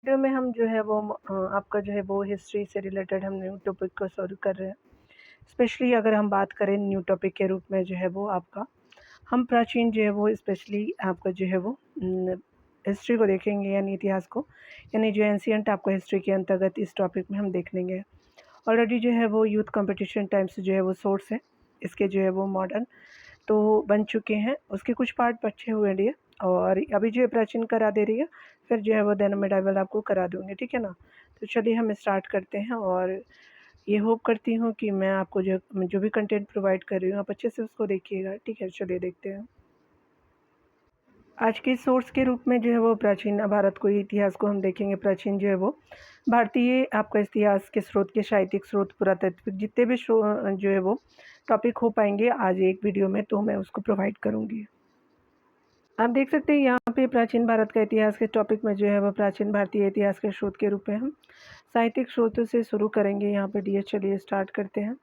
Video में हम जो है वो आपका जो है वो हिस्ट्री से रिलेटेड हम न्यू टॉपिक को सॉल्व कर रहे हैं। स्पेशली अगर हम बात करें न्यू टॉपिक के रूप में जो है वो आपका हम प्राचीन जो है वो स्पेशली आपका जो है वो हिस्ट्री को देखेंगे, यानी इतिहास को, यानी जो एंशियंट आपको हिस्ट्री के अंतर्गत इस टॉपिक में हम देख लेंगे। ऑलरेडी जो है वो यूथ कंपटीशन टाइम से जो है वो सोर्स है, इसके जो है वो मॉडर्न तो बन चुके हैं, उसके कुछ पार्ट बचे हुए हैं और अभी जो है प्राचीन करा दे रही है, फिर जो है वो देन मेडाइवल आपको करा दूँगी, ठीक है ना। तो चलिए हम स्टार्ट करते हैं और ये होप करती हूँ कि मैं आपको जो भी कंटेंट प्रोवाइड कर रही हूँ आप अच्छे से उसको देखिएगा, ठीक है। चलिए देखते हैं। आज के सोर्स के रूप में जो है वो प्राचीन भारत को इतिहास को हम देखेंगे। प्राचीन जो है वो भारतीय आपका इतिहास के स्रोत, के साहित्यिक स्रोत, पुरातात्विक जितने भी जो है वो टॉपिक हो पाएंगे आज एक वीडियो में, तो मैं उसको प्रोवाइड करूँगी। आप देख सकते हैं यहाँ पे प्राचीन भारत का इतिहास के टॉपिक में जो है वो प्राचीन भारतीय इतिहास के स्रोत के रूप में हम साहित्यिक स्रोतों से शुरू करेंगे। यहाँ पे डी चलिए स्टार्ट करते हैं।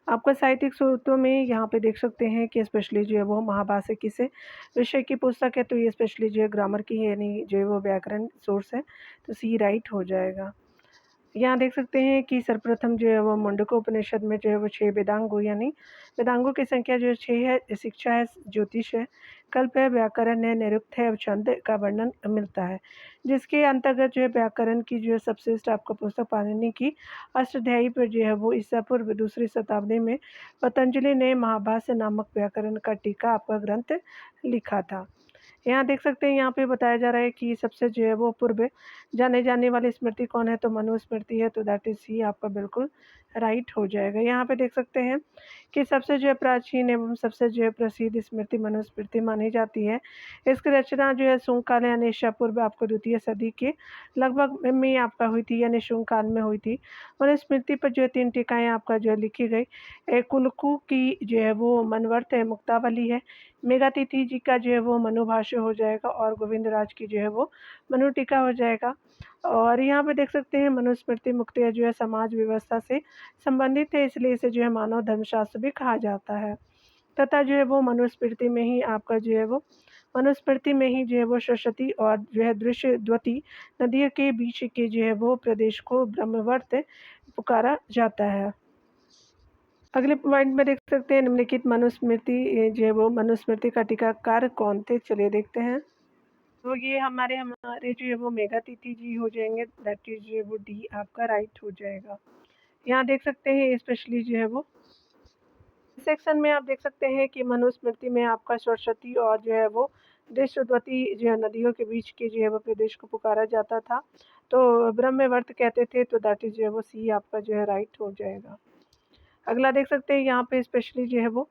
आपका साहित्यिक स्रोतों में यहाँ पे देख सकते हैं कि स्पेशली जो है वो महाभाष्य किसे विषय की पुस्तक है, तो ये स्पेशली जो है ग्रामर की है, यानी जो है वो व्याकरण सोर्स है, तो सी राइट हो जाएगा। यहाँ देख सकते हैं कि सर्वप्रथम जो है वो मुंडको उपनिषद में जो है वो 6 वेदांग हो, यानी वेदांगों की संख्या जो है 6 है। शिक्षा है, ज्योतिष है, कल्प है, व्याकरण है, निरुक्त है और छंद का वर्णन मिलता है, जिसके अंतर्गत जो है व्याकरण की जो है सबसे आपका पुस्तक पाणिनि की अष्टाध्यायी पर जो है वो ईसा पूर्व 2री शताब्दी में पतंजलि ने महाभाष्य नामक व्याकरण का टीका आपका ग्रंथ लिखा था। यहाँ देख सकते हैं, यहाँ पे बताया जा रहा है कि सबसे जो है वो पूर्व जाने जाने वाली स्मृति कौन है, तो मनुस्मृति है, तो दैट इज सी आपका बिल्कुल राइट हो जाएगा। यहाँ पे देख सकते हैं कि सबसे जो है प्राचीन एवं सबसे जो है प्रसिद्ध स्मृति मनुस्मृति मानी जाती है। इसकी रचना जो है शुंग काल यानी ईसा पूर्व आपको 2य सदी के लगभग में आपका हुई थी, यानी शुंग काल में हुई थी। मनुस्मृति पर जो है 3 टीकाएँ आपका जो है लिखी गई। कुलकू की जो है वो मनवर्त है, मुक्तावली है, मेघातिथि जी का जो है वो मनुभाष्य हो जाएगा और गोविंद राज की जो है वो मनु टीका हो जाएगा। और यहाँ पे देख सकते हैं मनुस्मृति मुख्यतः जो है समाज व्यवस्था से संबंधित है, इसलिए इसे जो है मानव धर्मशास्त्र भी कहा जाता है। तथा जो है वो मनुस्मृति में ही आपका जो है वो मनुस्मृति में ही जो है वो सरस्वती और जो है दृश्यवती नदियों के बीच के जो है वो प्रदेश को ब्रह्मवर्त पुकारा जाता है। अगले पॉइंट में देख सकते हैं निम्नलिखित मनुस्मृति जो है वो मनुस्मृति का टीकाकार कौन थे, चलिए देखते हैं। तो ये हमारे हमारे जो है वो मेघातिथि जी हो जाएंगे, दैट इज जो है वो डी आपका राइट हो जाएगा। यहाँ देख सकते हैं स्पेशली जो है वो सेक्शन में आप देख सकते हैं कि मनुस्मृति में आपका सरस्वती और जो है वो दृश्यवती जो है नदियों के बीच के जो है वो प्रदेश को पुकारा जाता था, तो ब्रह्मवर्त कहते थे, तो दैट इज जो है वो सी आपका जो है राइट हो जाएगा। अगला देख सकते हैं यहाँ पे स्पेशली जो है वो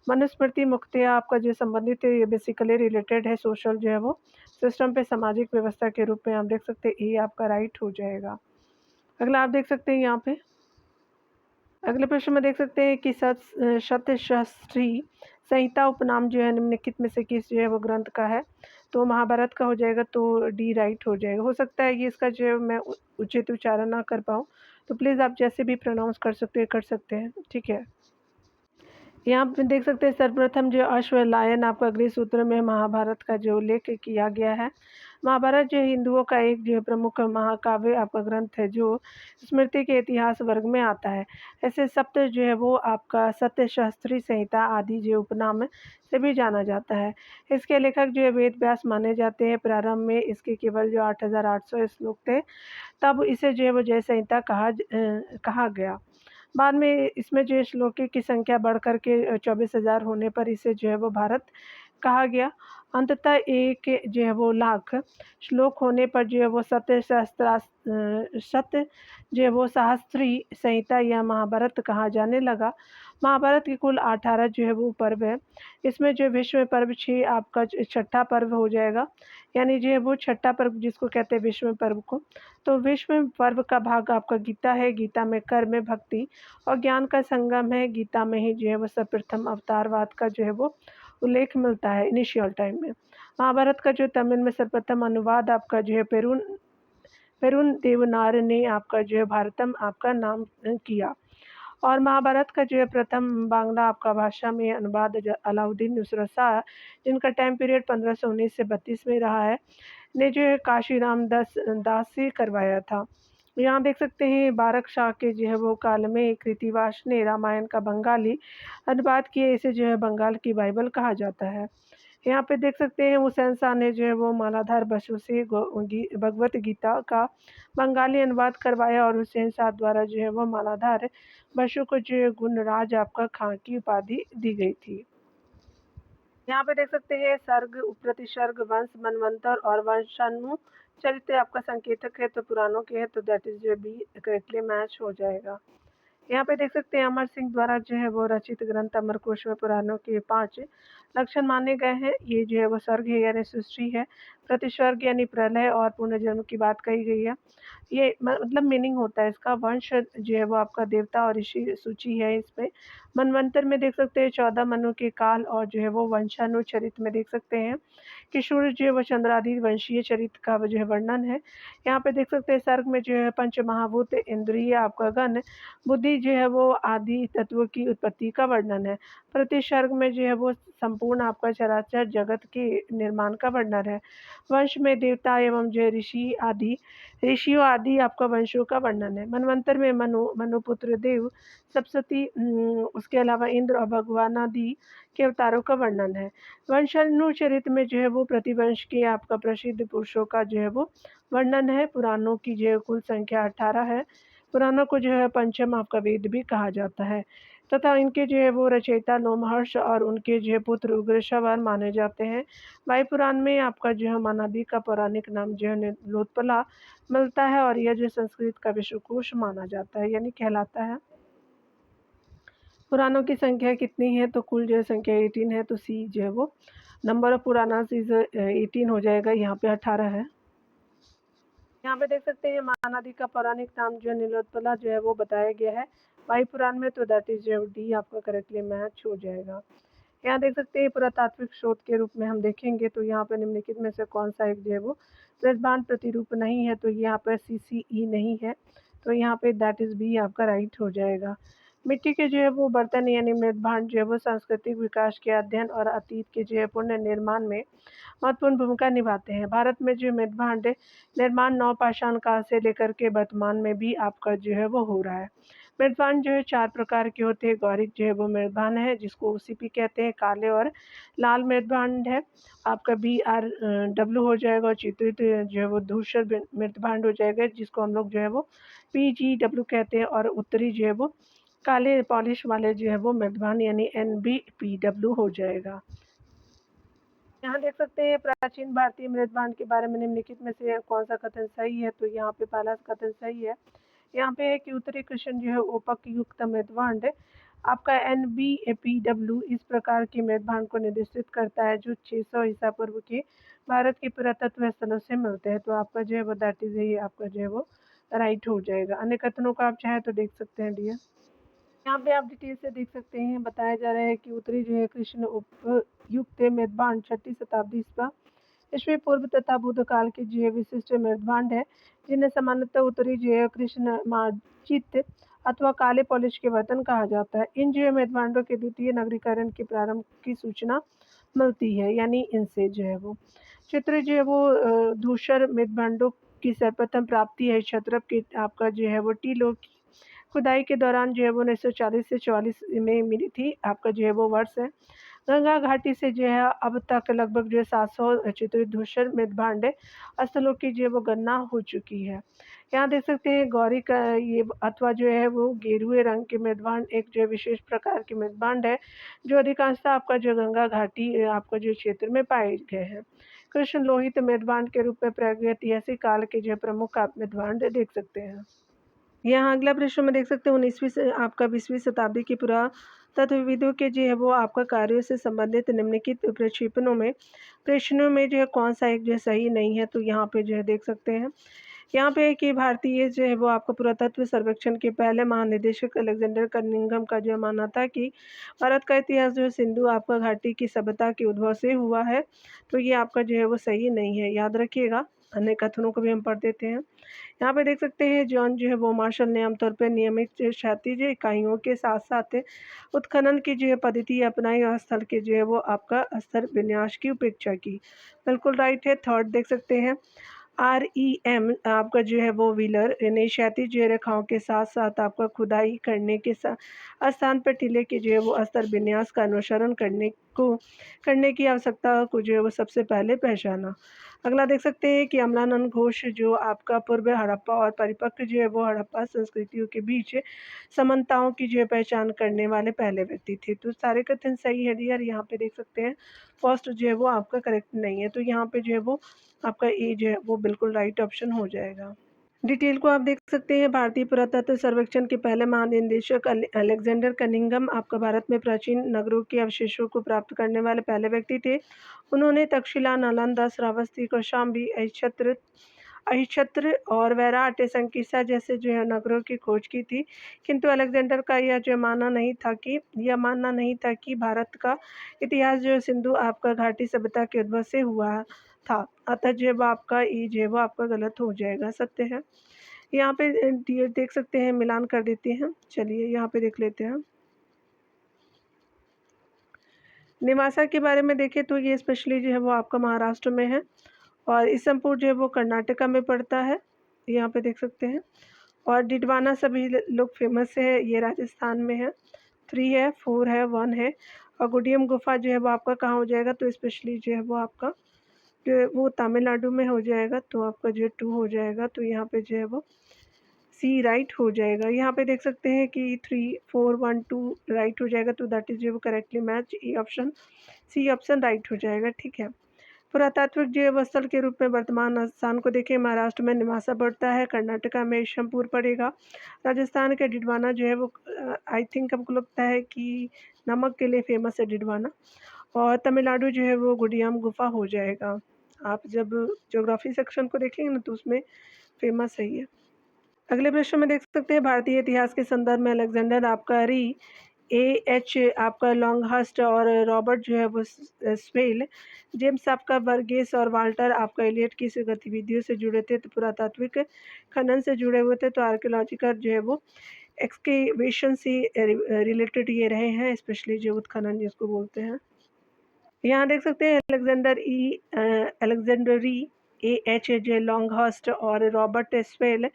मनुस्मृति मुख्यतः आपका जो संबंधित है, ये बेसिकली रिलेटेड है सोशल जो है वो सिस्टम पे, सामाजिक व्यवस्था के रूप में आप देख सकते हैं ये आपका राइट हो जाएगा। अगला आप देख सकते हैं यहाँ पे अगले प्रश्न में देख सकते हैं कि सत्यशास्त्री संहिता उपनाम जो है निम्नलिखित में से किस जो है वो ग्रंथ का है, तो महाभारत का हो जाएगा, तो डी राइट हो जाएगा। हो सकता है कि इसका जो है मैं उचित उच्चारण ना कर पाऊँ, तो प्लीज़ आप जैसे भी प्रोनाउंस कर सकते हैं, ठीक है। यहाँ पे देख सकते हैं सर्वप्रथम जो अश्वलायन आपका अगले सूत्र में महाभारत का जो उल्लेख किया गया है। महाभारत जो हिंदुओं का एक जो प्रमुख महाकाव्य आपका ग्रंथ है, जो स्मृति के इतिहास वर्ग में आता है। ऐसे सप्त जो है वो आपका सत्यशास्त्री संहिता आदि जो उपनाम से भी जाना जाता है। इसके लेखक जो है वेद व्यास माने जाते हैं। प्रारंभ में इसके केवल जो 8800 श्लोक थे, तब इसे जो है वो जय संहिता कहा गया। बाद में इसमें जो है श्लोकी की संख्या बढ़ कर के 24,000 होने पर इसे जो है वो भारत कहा गया। अंततः एक जो है वो लाख श्लोक होने पर जो है वो सत्य जो है वो शास्त्री संहिता या महाभारत कहा जाने लगा। महाभारत के कुल 18 जो है वो पर्व है। इसमें जो विश्व पर्व 6 आपका छठा पर्व हो जाएगा, यानी जो है वो छठा पर्व जिसको कहते हैं विश्व पर्व को। तो विश्व पर्व का भाग आपका गीता है। गीता में कर्म, भक्ति और ज्ञान का संगम है। गीता में ही जो है वो सर्वप्रथम अवतारवाद का जो है वो उल्लेख मिलता है इनिशियल टाइम में। महाभारत का जो तमिल में सर्वप्रथम अनुवाद आपका जो है पेरुन देवनार ने आपका जो है भारतम आपका नाम किया। और महाभारत का जो है प्रथम बांग्ला आपका भाषा में अनुवाद अलाउद्दीन नुसरत शाह, जिनका टाइम पीरियड 1519 से 32 में रहा है, ने जो है काशीराम दास से करवाया था। यहाँ देख सकते हैं बारक शाह के जो है वो काल में कृतिवास ने रामायण का बंगाली अनुवाद किए। इसे जो है बंगाल की बाइबल कहा जाता है। यहाँ पे देख सकते हैं हुसैन शाह ने जो है वो मालाधार बसु से भगवत गीता का बंगाली अनुवाद करवाया और हुसैन शाह द्वारा जो है वो मालाधार बसु को जो है गुणराज आपका खां की उपाधि दी गई थी। यहाँ पे देख सकते हैं सर्ग, प्रतिसर्ग, वंश, मनवंतर और वंशाणु चरित्र आपका संकेतक है तो पुराणों के है तो दैट इज जो बी करेक्टली मैच हो जाएगा। यहाँ पे देख सकते हैं अमर सिंह द्वारा जो है वो रचित ग्रंथ अमरकोश में पुराणों के 5 लक्षण माने गए हैं। ये जो है वो सर्ग है यानी सृष्टि है, प्रतिस्वर्ग यानी प्रलय और पुनर्जन्म की बात कही गई है। ये मतलब मीनिंग होता है इसका। वंश जो है वो आपका देवता और ऋषि सूची है इसमें। मनवंतर में देख सकते हैं 14 मनु के काल और जो है वो वंशानुचरित में देख सकते हैं कि सूर्य जो है वो चंद्रादि वंशीय चरित्र का जो है वर्णन है। यहाँ पे देख सकते हैं सर्ग में जो है पंच महाभूत इंद्रिय आपका गण बुद्धि जो है वो आदि तत्व की उत्पत्ति का वर्णन है। प्रतिसर्ग में जो है वो संपूर्ण आपका चराचर जगत के निर्माण का वर्णन है। वंश में देवता एवं जो ऋषियों आदि आपका वंशों का वर्णन है। मनवंतर में मनुपुत्र देव सप्तती उसके अलावा इंद्र और भगवान आदि के अवतारों का वर्णन है। वंशानुचरित में जो है वो प्रतिवंश के आपका प्रसिद्ध पुरुषों का जो है वो वर्णन है। पुराणों की जो है कुल संख्या 18 है। पुराणों को जो है पंचम आपका वेद भी कहा जाता है तथा इनके जो है वो रचयिता लोमहर्ष और उनके जो है पुत्र उग्रश्रवण माने जाते हैं। वायुपुराण में आपका जो है मनादि का पौराणिक नाम जो है निलोत्पला मिलता है और यह जो संस्कृत का विश्वकोश माना जाता है यानी कहलाता है। पुराणों की संख्या कितनी है तो कुल जो है संख्या 18 है तो सी जो है वो नंबर ऑफ पुराना इज 18 हो जाएगा। यहाँ पे 18 है। यहाँ पे देख सकते हैं महानदी का पौराणिक नाम जो है नीलोत्पला जो है वो बताया गया है वायु पुराण में तो दैट इज डी आपका करेक्टली मैच हो जाएगा। यहाँ देख सकते हैं पुरातात्विक स्रोत के रूप में हम देखेंगे तो यहाँ पे निम्नलिखित में से कौन सा एक जो है वो प्रजभान प्रतिरूप नहीं है तो यहाँ पर CCE नहीं है तो यहाँ पे दैट इज बी आपका राइट हो जाएगा। मिट्टी के जो है वो बर्तन यानी मृदभांड जो है वो सांस्कृतिक विकास के अध्ययन और अतीत के जो है पुनर्निर्माण में महत्वपूर्ण भूमिका निभाते हैं। भारत में जो मृदभांड निर्माण नवपाषाण काल से लेकर के वर्तमान में भी आपका जो है वो हो रहा है। मृदभांड जो है 4 प्रकार के होते हैं। गौरिक जो है वो मृदभांड है जिसको OCP कहते हैं, काले और लाल मृदभांड है आपका BRW हो जाएगा और चित्रित जो है वो धूसर मृदभांड हो जाएगा जिसको हम लोग जो है वो PGW कहते हैं और उत्तरी जो है वो काले पॉलिश वाले जो है वो मृदभांड यानी NBPW हो जाएगा। यहाँ देख सकते हैं प्राचीन भारतीय मृदभांड के बारे में निम्नलिखित में से कौन सा कथन सही है तो यहाँ पे पहला कथन सही है। यहाँ पे है कि उत्तरी कृष्ण जो है ओपक युक्त मृदभांड आपका NBPW इस प्रकार के मृदभांड को निर्देशित करता है जो 600 ईसा पूर्व के भारत के पुरातत्व स्थलों से मिलते हैं तो आपका जो है वो दैट इज ये आपका जो है वो राइट हो जाएगा। अन्य कथनों का आप चाहे तो देख सकते हैं डियर। यहाँ पे आप डिटेल से देख सकते हैं बताया जा रहा है कि उत्तरी जो है कृष्ण उपयुक्त मृदभांड 6ठी शताब्दी ईस्वी पूर्व तथा बुद्ध काल के जो है विशिष्ट मृदभांड है जिन्हें सामान्यतः उत्तरी जो है कृष्ण मार्जित अथवा काले पॉलिश के बर्तन कहा जाता है। इन जो है मृदभांडों के द्वितीय नगरीकरण के प्रारंभ की सूचना मिलती है यानी इनसे जो है वो चित्र जो है वो धूसर मृदभांडों की सर्वप्रथम प्राप्ति है क्षत्रप के आपका जो है वो टीलो खुदाई के दौरान जो है वो 1940 से 44 में मिली थी आपका जो है वो वर्ष है। गंगा घाटी से जो है अब तक लगभग जो है 700 चित्रित धूसर मृदभांड स्थलों की जो है वो गणना हो चुकी है। यहाँ देख सकते हैं गौरी का ये अथवा जो है वो गेरुए रंग के मृदभांड एक जो है विशेष प्रकार के मृदभांड है जो अधिकांशतः आपका जो गंगा घाटी आपका जो क्षेत्र में पाए गए हैं। कृष्ण लोहित मृदभांड के रूप में प्रागैतिहासिक काल के जो प्रमुख आप मृदभांड देख सकते हैं। यहाँ अगला प्रश्न में देख सकते हैं 19वीं से आपका 20वीं शताब्दी के पुरातत्वविदों के जो है वो आपका कार्यों से संबंधित निम्नलिखित प्रश्नों में जो है कौन सा एक जो है सही नहीं है तो यहाँ पे जो है देख सकते हैं। यहाँ पे है कि भारतीय जो है वो आपका पुरातत्व सर्वेक्षण के पहले महानिदेशक अलेक्जेंडर कनिंघम का जो मानना था कि भारत का इतिहास जो है सिंधु आपका घाटी की सभ्यता के उद्भव से हुआ है तो ये आपका जो है वो सही नहीं है, याद रखिएगा। अन्य कथनों को भी हम पढ़ देते हैं। यहाँ पे देख सकते हैं जॉन जो है वो मार्शल ने आमतौर पे नियमित क्षैतिज इकाइयों के साथ-साथ उत्खनन की जो है पद्धति अपनाई और स्थल के जो है वो आपका स्तर विन्यास की उपेक्षा की। बिल्कुल राइट है। थर्ड देख सकते हैं REM आपका जो है वो व्हीलर यानी क्षैतिज जो है रेखाओं के साथ-साथ आपका खुदाई करने के स्थान पर टीले के जो है वो स्तर विन्यास का अनुसरण करने की आवश्यकता को जो है वो सबसे पहले पहचाना। अगला देख सकते हैं कि अमलानंद घोष जो आपका पूर्व हड़प्पा और परिपक्व जो है वो हड़प्पा संस्कृतियों के बीच समानताओं की जो है पहचान करने वाले पहले व्यक्ति थे। तो सारे कथन सही है डियर। यहाँ पे देख सकते हैं फर्स्ट जो है वो आपका करेक्ट नहीं है, तो यहाँ पे जो है वो आपका ए जो है वो बिल्कुल राइट ऑप्शन हो जाएगा। डिटेल को आप देख सकते हैं। भारतीय पुरातत्व सर्वेक्षण के पहले महानिदेशक अलेक्जेंडर कनिंघम आपका भारत में प्राचीन नगरों के अवशेषों को प्राप्त करने वाले पहले व्यक्ति थे। उन्होंने तक्षशिला, नालंदा, श्रावस्ती, कौशाम्बी, अहिच्छत्र और वैराट, संकीसा जैसे जो है नगरों की खोज की थी। किंतु अलेक्जेंडर का यह मानना नहीं था कि भारत का इतिहास जो सिंधु आपका घाटी सभ्यता के उद्भव से हुआ था। अतः जब आपका ई जो है वो आपका गलत हो जाएगा, सत्य है। यहाँ पे देख सकते हैं, मिलान कर देते हैं। चलिए यहाँ पे देख लेते हैं। निवासा के बारे में देखें तो ये स्पेशली जो है वो आपका महाराष्ट्र में है और ईसमपुर जो है वो कर्नाटका में पड़ता है। यहाँ पे देख सकते हैं। और डिडवाना सभी लोग फेमस है, ये राजस्थान में है। 3 है, 4 है, 1 है। और गुडियम गुफा जो है वो आपका कहाँ हो जाएगा, तो स्पेशली जो है वो आपका जो है वो तमिलनाडु में हो जाएगा, तो आपका जो 2 हो जाएगा। तो यहाँ पे जो है वो सी राइट हो जाएगा। यहाँ पे देख सकते हैं कि 3, 4, 1, 2 राइट हो जाएगा, तो दैट इज जो correctly match E option, C option right हो जाएगा। ठीक है। पुरातात्विक जैव स्थल के रूप में वर्तमान स्थान को देखें, महाराष्ट्र में निवासा पड़ता है, कर्नाटका में ईशमपुर पड़ेगा, राजस्थान का डिडवाना जो है वो आई थिंक हमको लगता है कि नमक के लिए फेमस है डिडवाना, और तमिलनाडु जो है वो गुडियाम गुफा हो जाएगा। आप जब ज्योग्राफी सेक्शन को देखेंगे ना तो उसमें फेमस है ये। अगले प्रश्न में देख सकते हैं, भारतीय इतिहास के संदर्भ में अलेक्जेंडर आपका री एच आपका लॉन्गहर्स्ट और रॉबर्ट जो है वो स्वेल, जेम्स आपका बर्गेस और वाल्टर आपका एलियट की गतिविधियों से जुड़े थे, तो पुरातात्विक खनन से जुड़े हुए थे, तो आर्कियोलॉजिकल जो है वो एक्सकेवेशन से रिलेटेड ये रहे हैं, स्पेशली जो उत्खनन जिसको बोलते हैं। यहाँ देख सकते हैं अलेक्जेंडरी एच जे लॉन्गहर्स्ट और रॉबर्ट स्वेल,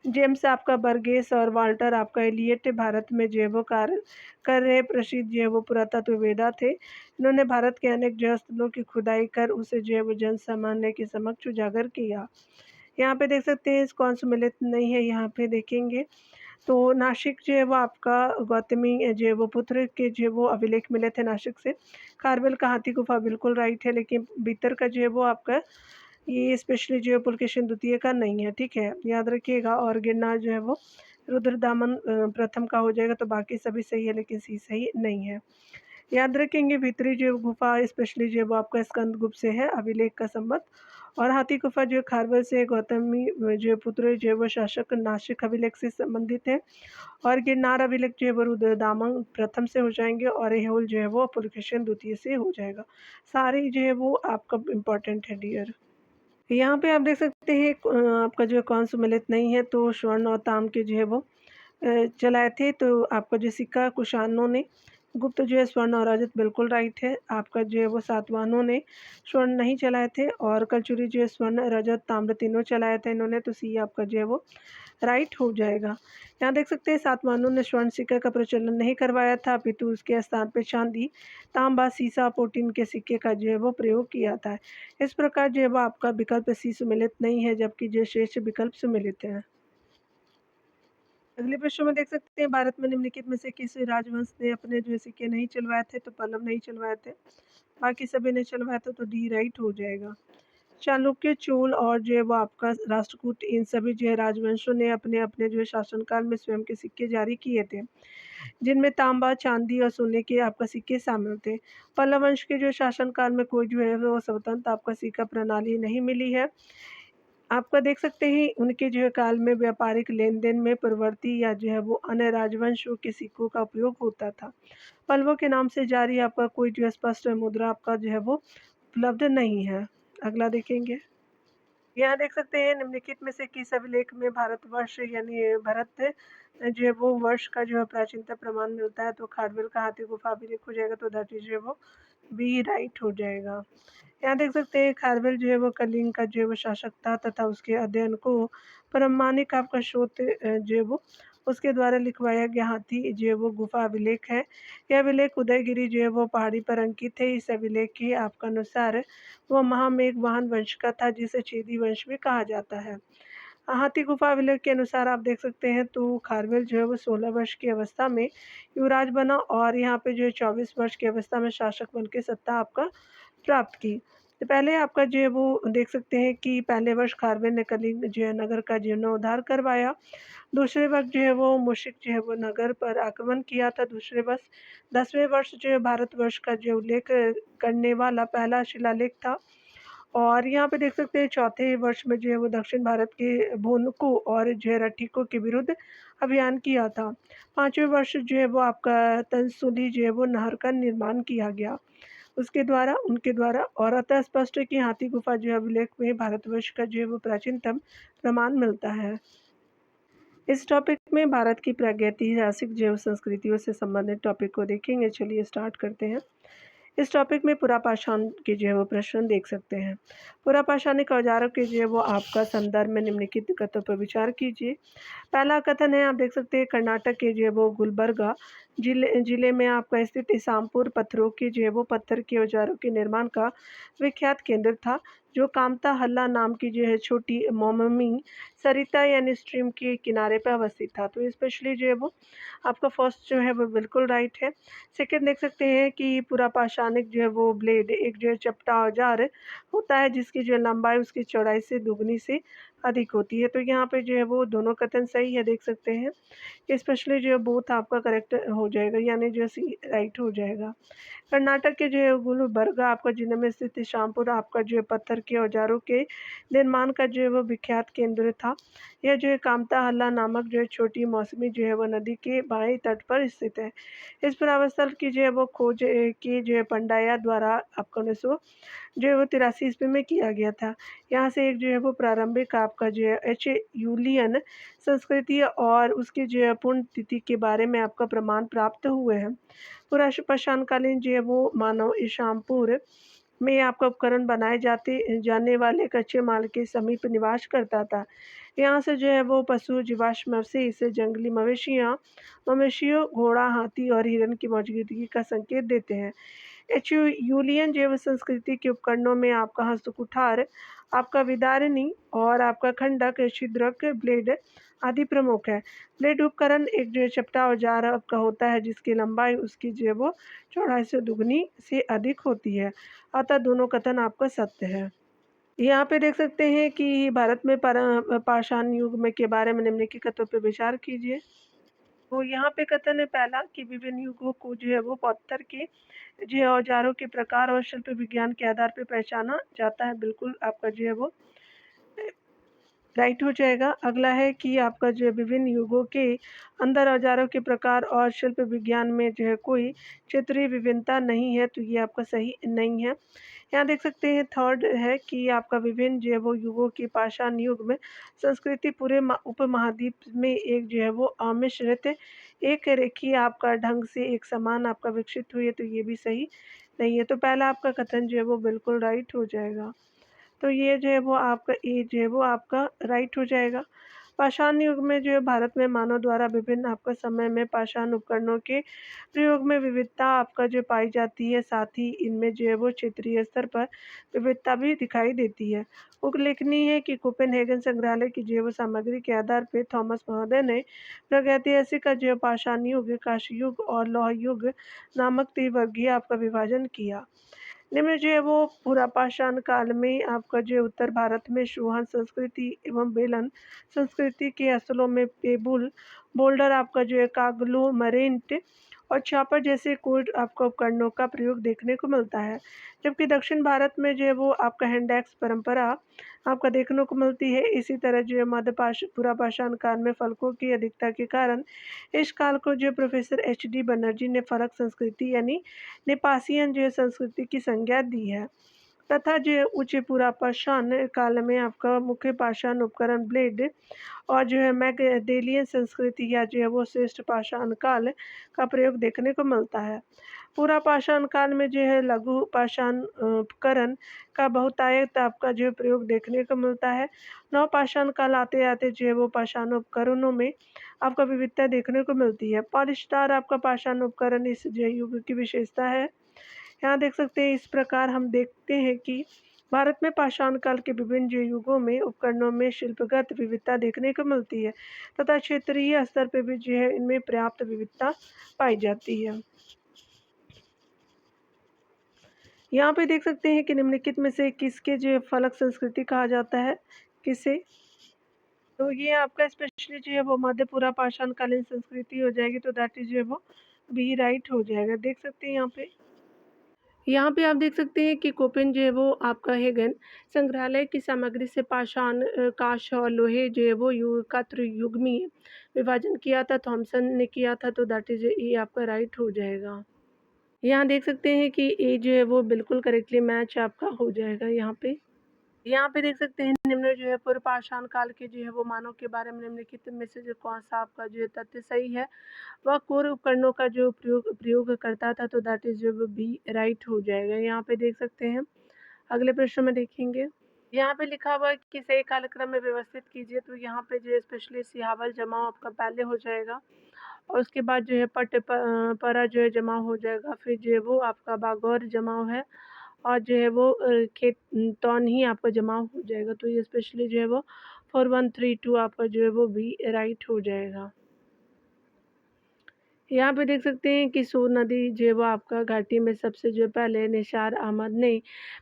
जेम्स आपका बर्गेस और वाल्टर आपका एलियट भारत में जो है वो कार्य कर रहे प्रसिद्ध जो है वो पुरातत्ववेदा थे। इन्होंने भारत के अनेक जगह स्थलों की खुदाई कर उसे जो है वो जन सामान्य के समक्ष उजागर किया। यहाँ पे देख सकते हैं, कौन सम्मिलित नहीं है, यहाँ पे देखेंगे तो नासिक जो है वो आपका गौतमी जो है वो पुत्र के जो है वो अभिलेख मिले थे नासिक से। खारवेल का हाथी गुफा बिल्कुल राइट है, लेकिन भीतर का जो है वो आपका ये स्पेशली जो है पुलकेशिन द्वितीय का नहीं है। ठीक है, याद रखिएगा। और गिरनार जो है वो रुद्रदामन प्रथम का हो जाएगा, तो बाकी सभी सही है लेकिन सी सही नहीं है। याद रखेंगे भीतरी जो गुफा स्पेशली जो है वो आपका स्कंद गुप्त से है, अभिलेख का संबंध। और हाथी गुफा जो खारवेल से गौतमी जो पुत्र जो है वो शासक नासिक अभिलेख से संबंधित है। और गिरनार अभिलेख जो है वो रुद्रदामन प्रथम से हो जाएंगे, और एहोल जो है वो पुलकेशिन द्वितीय से हो जाएगा। सारे जो है वो आपका इम्पोर्टेंट है डियर। यहाँ पे आप देख सकते हैं आपका जो कौन सम्मिलित नहीं है, तो स्वर्ण और ताम के जो है वो चलाए थे। तो आपका जो सिक्का कुषाणों ने, गुप्त जो है स्वर्ण और रजत बिल्कुल राइट है। आपका जो है वो सातवाहनों ने स्वर्ण नहीं चलाए थे, और कलचुरी जो है स्वर्ण रजत ताम्र तीनों चलाए थे इन्होंने, तो सी आपका जो है वो राइट हो जाएगा। यहाँ देख सकते हैं सातवाहनों ने स्वर्ण सिक्के का प्रचलन नहीं करवाया था, अपितु उसके स्थान पर चांदी, तांबा, सीसा, पोटीन के सिक्के का जो है वो प्रयोग किया था। इस प्रकार जो है वो आपका विकल्प सी सम्मिलित नहीं है, जबकि जो शेष विकल्प सम्मिलित हैं। अगले प्रश्न में देख सकते हैं, भारत में निम्नलिखित में से किस राजवंश ने अपने जो सिक्के नहीं चलवाए थे, तो पल्लव नहीं चलवाए थे, बाकी सभी ने चलवाया था, तो डी राइट हो जाएगा। चालुक्य, चोल और जो है वो आपका राष्ट्रकूट, इन सभी जो है राजवंशों ने अपने अपने जो है शासनकाल में स्वयं के सिक्के जारी किए थे, जिनमें तांबा, चांदी और सोने के आपका सिक्के शामिल थे। पल्लव वंश के जो शासनकाल में कोई जो है वो स्वतंत्र आपका सिक्का प्रणाली नहीं मिली है। आपका देख सकते हैं उनके जो है काल में व्यापारिक लेन देन में प्रवृत्ति या जो है वो अन्य राजवंशों के सिक्कों का उपयोग होता था। पल्लवों के नाम से जारी आपका कोई जो स्पष्ट मुद्रा आपका जो है वो उपलब्ध नहीं है। अगला देखेंगे। यहाँ देख सकते हैं निम्नलिखित में से किस अभिलेख में भारतवर्ष यानी भारत जो है वो वर्ष का जो है प्राचीनता प्रमाण मिलता है। तो खारवेल का हाथी गुफा अभिलेख हो जाएगा, तो दैट इज जो है वो बी राइट हो जाएगा। यहाँ देख सकते हैं खारवेल जो है वो कलिंग का जो है वो शासक था तथा उसके अध्ययन को प्रामाणिक आपका स्रोत जो है वो उसके द्वारा लिखवाया गया हाथी जो है वो गुफा अभिलेख है। यह अभिलेख उदयगिरी जो है वो पहाड़ी पर अंकित है। इस अभिलेख के आपका अनुसार वह महामेघ वाहन वंश का था, जिसे चेदी वंश भी कहा जाता है। हाथी गुफा अभिलेख के अनुसार आप देख सकते हैं तो खारवेल जो है वो 16 वर्ष की अवस्था में युवराज बना और यहाँ पे जो है 24 वर्ष की अवस्था में शासक बन के सत्ता आपका प्राप्त की। तो पहले आपका जो है वो देख सकते हैं कि पहले वर्ष खारवेल ने कलिंग जो है नगर का जीर्णोद्धार करवाया। दूसरे वर्ष जो है वो मुशिक जो है वो नगर पर आक्रमण किया था। दूसरे वर्ष 10वें वर्ष जो है भारतवर्ष का जो उल्लेख करने वाला पहला शिलालेख था। और यहाँ पे देख सकते हैं चौथे वर्ष में जो है वो दक्षिण भारत के भोनको और जो है रठिकों के विरुद्ध अभियान किया था। 5वें वर्ष जो है वो आपका तंसुली जो है वो नहर का निर्माण किया गया उसके द्वारा उनके द्वारा। और अतः स्पष्ट है कि हाथी गुफा जो है अभिलेख में भारतवर्ष का जो है वो प्राचीनतम प्रमाण मिलता है। इस टॉपिक में भारत की प्रागैतिहासिक जैव संस्कृतियों से संबंधित टॉपिक को देखेंगे। चलिए स्टार्ट करते हैं। इस टॉपिक में पुरापाषाण के जो है वो प्रश्न देख सकते हैं। पुरापाषाणिक औजारों के जो है वो आपका संदर्भ में निम्नलिखित कथनों पर विचार कीजिए। पहला कथन है, आप देख सकते हैं कर्नाटक के जो है वो गुलबर्गा जिले में आपका स्थित इसामपुर पत्थरों के जो है वो पत्थर के औजारों के निर्माण का विख्यात केंद्र था, जो कामता हल्ला नाम की जो है छोटी मोममी सरिता यानी स्ट्रीम के किनारे पर अवस्थित था। तो स्पेशली जो है वो आपका फर्स्ट जो है वो बिल्कुल राइट है। सेकंड देख सकते हैं कि पुरापाषाणिक जो है वो ब्लेड एक जो है चपटा औजार होता है, जिसकी जो लंबाई उसकी चौड़ाई से दुगनी से अधिक होती है। तो यहाँ पे जो है वो दोनों कथन सही है, देख सकते हैं। स्पेशली जो है बोथ आपका करेक्ट हो जाएगा, यानी जो सी राइट हो जाएगा। कर्नाटक के जो है गुलबर्गा आपका जिले में स्थित शामपुर आपका जो है पत्थर के औजारों के निर्माण का जो है वो विख्यात केंद्र था। यह जो है कामता हल्ला नामक जो है छोटी मौसमी जो है वो नदी के बाएं तट पर स्थित है। इस पुरावस्थल की जो है वो खोज की जो है पंडाया द्वारा आपका 1900 जो है वो 83 ईस्वी में किया गया था। यहाँ से एक जो है वो प्रारंभिक आपका जो है एच यूलियन संस्कृति और उसकी जो है पूर्ण तिथि के बारे में आपका प्रमाण प्राप्त हुए हैं। पुरापाषाणकालीन जो है वो मानव इशामपुर में आपका उपकरण बनाए जाने वाले कच्चे माल के समीप निवास करता था। यहाँ से जो है वो पशु जीवाश्म अवशेष जंगली मवेशियों घोड़ा हाथी और हिरन की मौजूदगी का संकेत देते हैं। यूलियन जैव संस्कृति के उपकरणों में आपका हस्तकुठार आपका विदारिणी और आपका खंडक छिद्रक ब्लेड आदि प्रमुख है। ब्लेड उपकरण एक जो है चपटा औजार आपका होता है, जिसकी लंबाई उसकी जो है वो चौड़ाई से दुगनी से अधिक होती है। अतः दोनों कथन आपका सत्य है। यहाँ पे देख सकते हैं कि भारत में पाषाण युग में के बारे में निम्नलिखित कथनों पर विचार कीजिए। तो यहाँ पे कथन है पहला कि विभिन्न युगों को जो है वो पत्थर के जो है औजारों के प्रकार और शिल्प विज्ञान के आधार पर पहचाना जाता है। बिल्कुल आपका जो है वो राइट हो जाएगा। अगला है कि आपका जो है विभिन्न युगों के अंदर औजारों के प्रकार और शिल्प विज्ञान में जो है कोई क्षेत्रीय विभिन्नता नहीं है, तो ये आपका सही नहीं है। यहाँ देख सकते हैं थर्ड है कि आपका विभिन्न जो है वो युगों की पाषाण युग में संस्कृति पूरे उपमहाद्वीप में एक जो है वो अमिश्रित एक रेखीय आपका ढंग से एक समान आपका विकसित हुई है, तो ये भी सही नहीं है। तो पहला आपका कथन जो है वो बिल्कुल राइट हो जाएगा। तो ये जो है वो आपका ए जो है वो आपका राइट हो जाएगा। पाषाण युग में जो है भारत में मानव द्वारा विभिन्न आपका समय में पाषाण उपकरणों के प्रयोग में विविधता आपका जो पाई जाती है, साथ ही इनमें जो है वो क्षेत्रीय स्तर पर विविधता भी दिखाई देती है। उल्लेखनीय है कि कोपेनहेगन संग्रहालय की जैव सामग्री के आधार पर थॉमस महोदय ने प्रागैतिहासिक का जैव पाषाण युग, कांस्य युग और लौह युग नामक त्रिवर्गीय आपका विभाजन किया। निम्न जो है वो पुरापाषाण काल में आपका जो उत्तर भारत में शूहन संस्कृति एवं बेलन संस्कृति के स्थलों में पेबुल बोल्डर आपका जो है काग्लोमरेंट और छापर जैसे कोड आपका उपकरणों का प्रयोग देखने को मिलता है। जबकि दक्षिण भारत में जो है वो आपका हैंडैक्स परंपरा आपका देखने को मिलती है। इसी तरह जो है पुरापाषाण काल में फलकों की अधिकता के कारण इस काल को जो प्रोफेसर HD बनर्जी ने फरक संस्कृति यानी नेपासियन जो है संस्कृति की संज्ञा दी है। तथा जो है उच्च पुरापाषाण काल में आपका मुख्य पाषाण उपकरण ब्लेड और जो है मैगडेलियन संस्कृति या जो है वो श्रेष्ठ पाषाण काल का प्रयोग देखने को मिलता है। पुरापाषाण काल में जो है लघु पाषाण उपकरण का बहुतायत आपका जो है प्रयोग देखने को मिलता है। नवपाषाण काल आते आते जो है वो पाषाण उपकरणों में आपका विविधता देखने को मिलती है। पॉलिस्टार आपका पाषाण उपकरण इस जो है युग की विशेषता है। यहाँ देख सकते हैं, इस प्रकार हम देखते हैं कि भारत में पाषाण काल के विभिन्न जो युगों में उपकरणों में शिल्पगत विविधता देखने को मिलती है तथा क्षेत्रीय स्तर पर भी जो है इनमें पर्याप्त विविधता पाई जाती है। यहाँ पे देख सकते हैं कि निम्नलिखित में से किसके जो फलक संस्कृति कहा जाता है, किसे? तो ये आपका स्पेशली जो है वो मध्यपुरा पाषाण कालीन संस्कृति हो जाएगी, तो दैट इज जो है वो बी राइट हो जाएगा। देख सकते हैं यहाँ पे आप देख सकते हैं कि कोपेन जो है वो आपका हेगन संग्रहालय की सामग्री से पाषाण कांस्य और लोहे जो है वो एकत्र युग्मी विभाजन किया था, थॉमसन ने किया था, तो दैट इज ये आपका राइट हो जाएगा। यहाँ देख सकते हैं कि ए जो है वो बिल्कुल करेक्टली मैच आपका हो जाएगा। यहाँ पे देख सकते हैं निम्न जो है पूर्व पाषाण काल के जो है वो मानव के बारे में निम्नलिखित में से जो कौन सा आपका जो है तथ्य सही है, वह कोर उपकरणों का जो प्रयोग करता था, तो दैट इज जो बी राइट हो जाएगा। यहाँ पे देख सकते हैं अगले प्रश्न में देखेंगे। यहाँ पे लिखा हुआ है कि सही कालक्रम में व्यवस्थित कीजिए, तो यहाँ पे जो है स्पेशली सिहावल जमाव आपका पहले हो जाएगा और उसके बाद जो है परा जो है जमाव हो जाएगा, फिर जो है वो आपका बागौर जमाव है और जो है वो खेत तौन ही आपका जमाव हो जाएगा, तो ये स्पेशली जो है वो 4132 आपका जो है वो बी राइट हो जाएगा। यहाँ पे देख सकते हैं कि सूर नदी जो है वो आपका घाटी में सबसे जो पहले निसार अहमद ने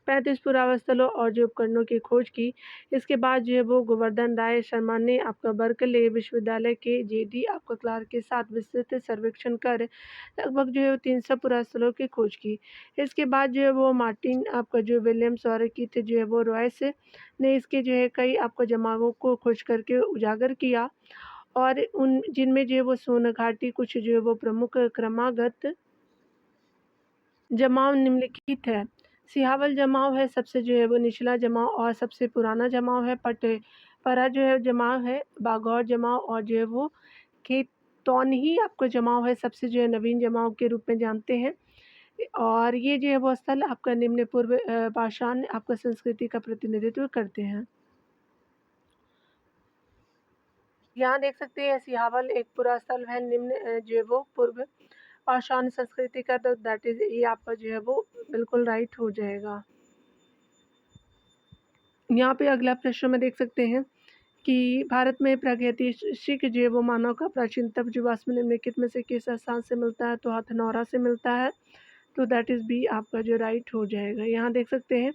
35 पुरावस्थलों और जो उपकरणों की खोज की। इसके बाद जो है वो गोवर्धन राय शर्मा ने आपका बर्कले विश्वविद्यालय के जेडी आपका क्लार्क के साथ विस्तृत सर्वेक्षण कर लगभग जो है 300 पुरास्थलों की खोज की। इसके बाद जो है वो मार्टिन आपका जो विलियम्स और कीथ जो है वो रॉयस ने इसके जो है कई आपका जमावों को खोज करके उजागर किया और उन जिनमें जो है वो सोन घाटी कुछ जो है वो प्रमुख क्रमागत जमाव निम्नलिखित है। सिहावल जमाव है सबसे जो है वो निचला जमाव और सबसे पुराना जमाव है। परा जो है जमाव है, बागौर जमाव और जो है वो खेतौन ही आपका जमाव है सबसे जो है नवीन जमाव के रूप में जानते हैं। और ये जो है वो स्थल आपका निम्न पूर्व पाषाण आपका संस्कृति का प्रतिनिधित्व करते हैं। यहाँ देख सकते हैं सिहावल एक पूरा स्थल है निम्न जो है वो पूर्व पाषाण संस्कृति का, तो दैट इज ये आपका जो है वो बिल्कुल राइट हो जाएगा। यहाँ पे अगला प्रश्न में देख सकते हैं कि भारत में प्रागैतिहासिक जो है वो मानव का प्राचीनतम जीवाश्म निम्नलिखित में से किस स्थान से मिलता है, तो हथनौरा से मिलता है, तो दैट इज बी आपका जो राइट हो जाएगा। यहाँ देख सकते हैं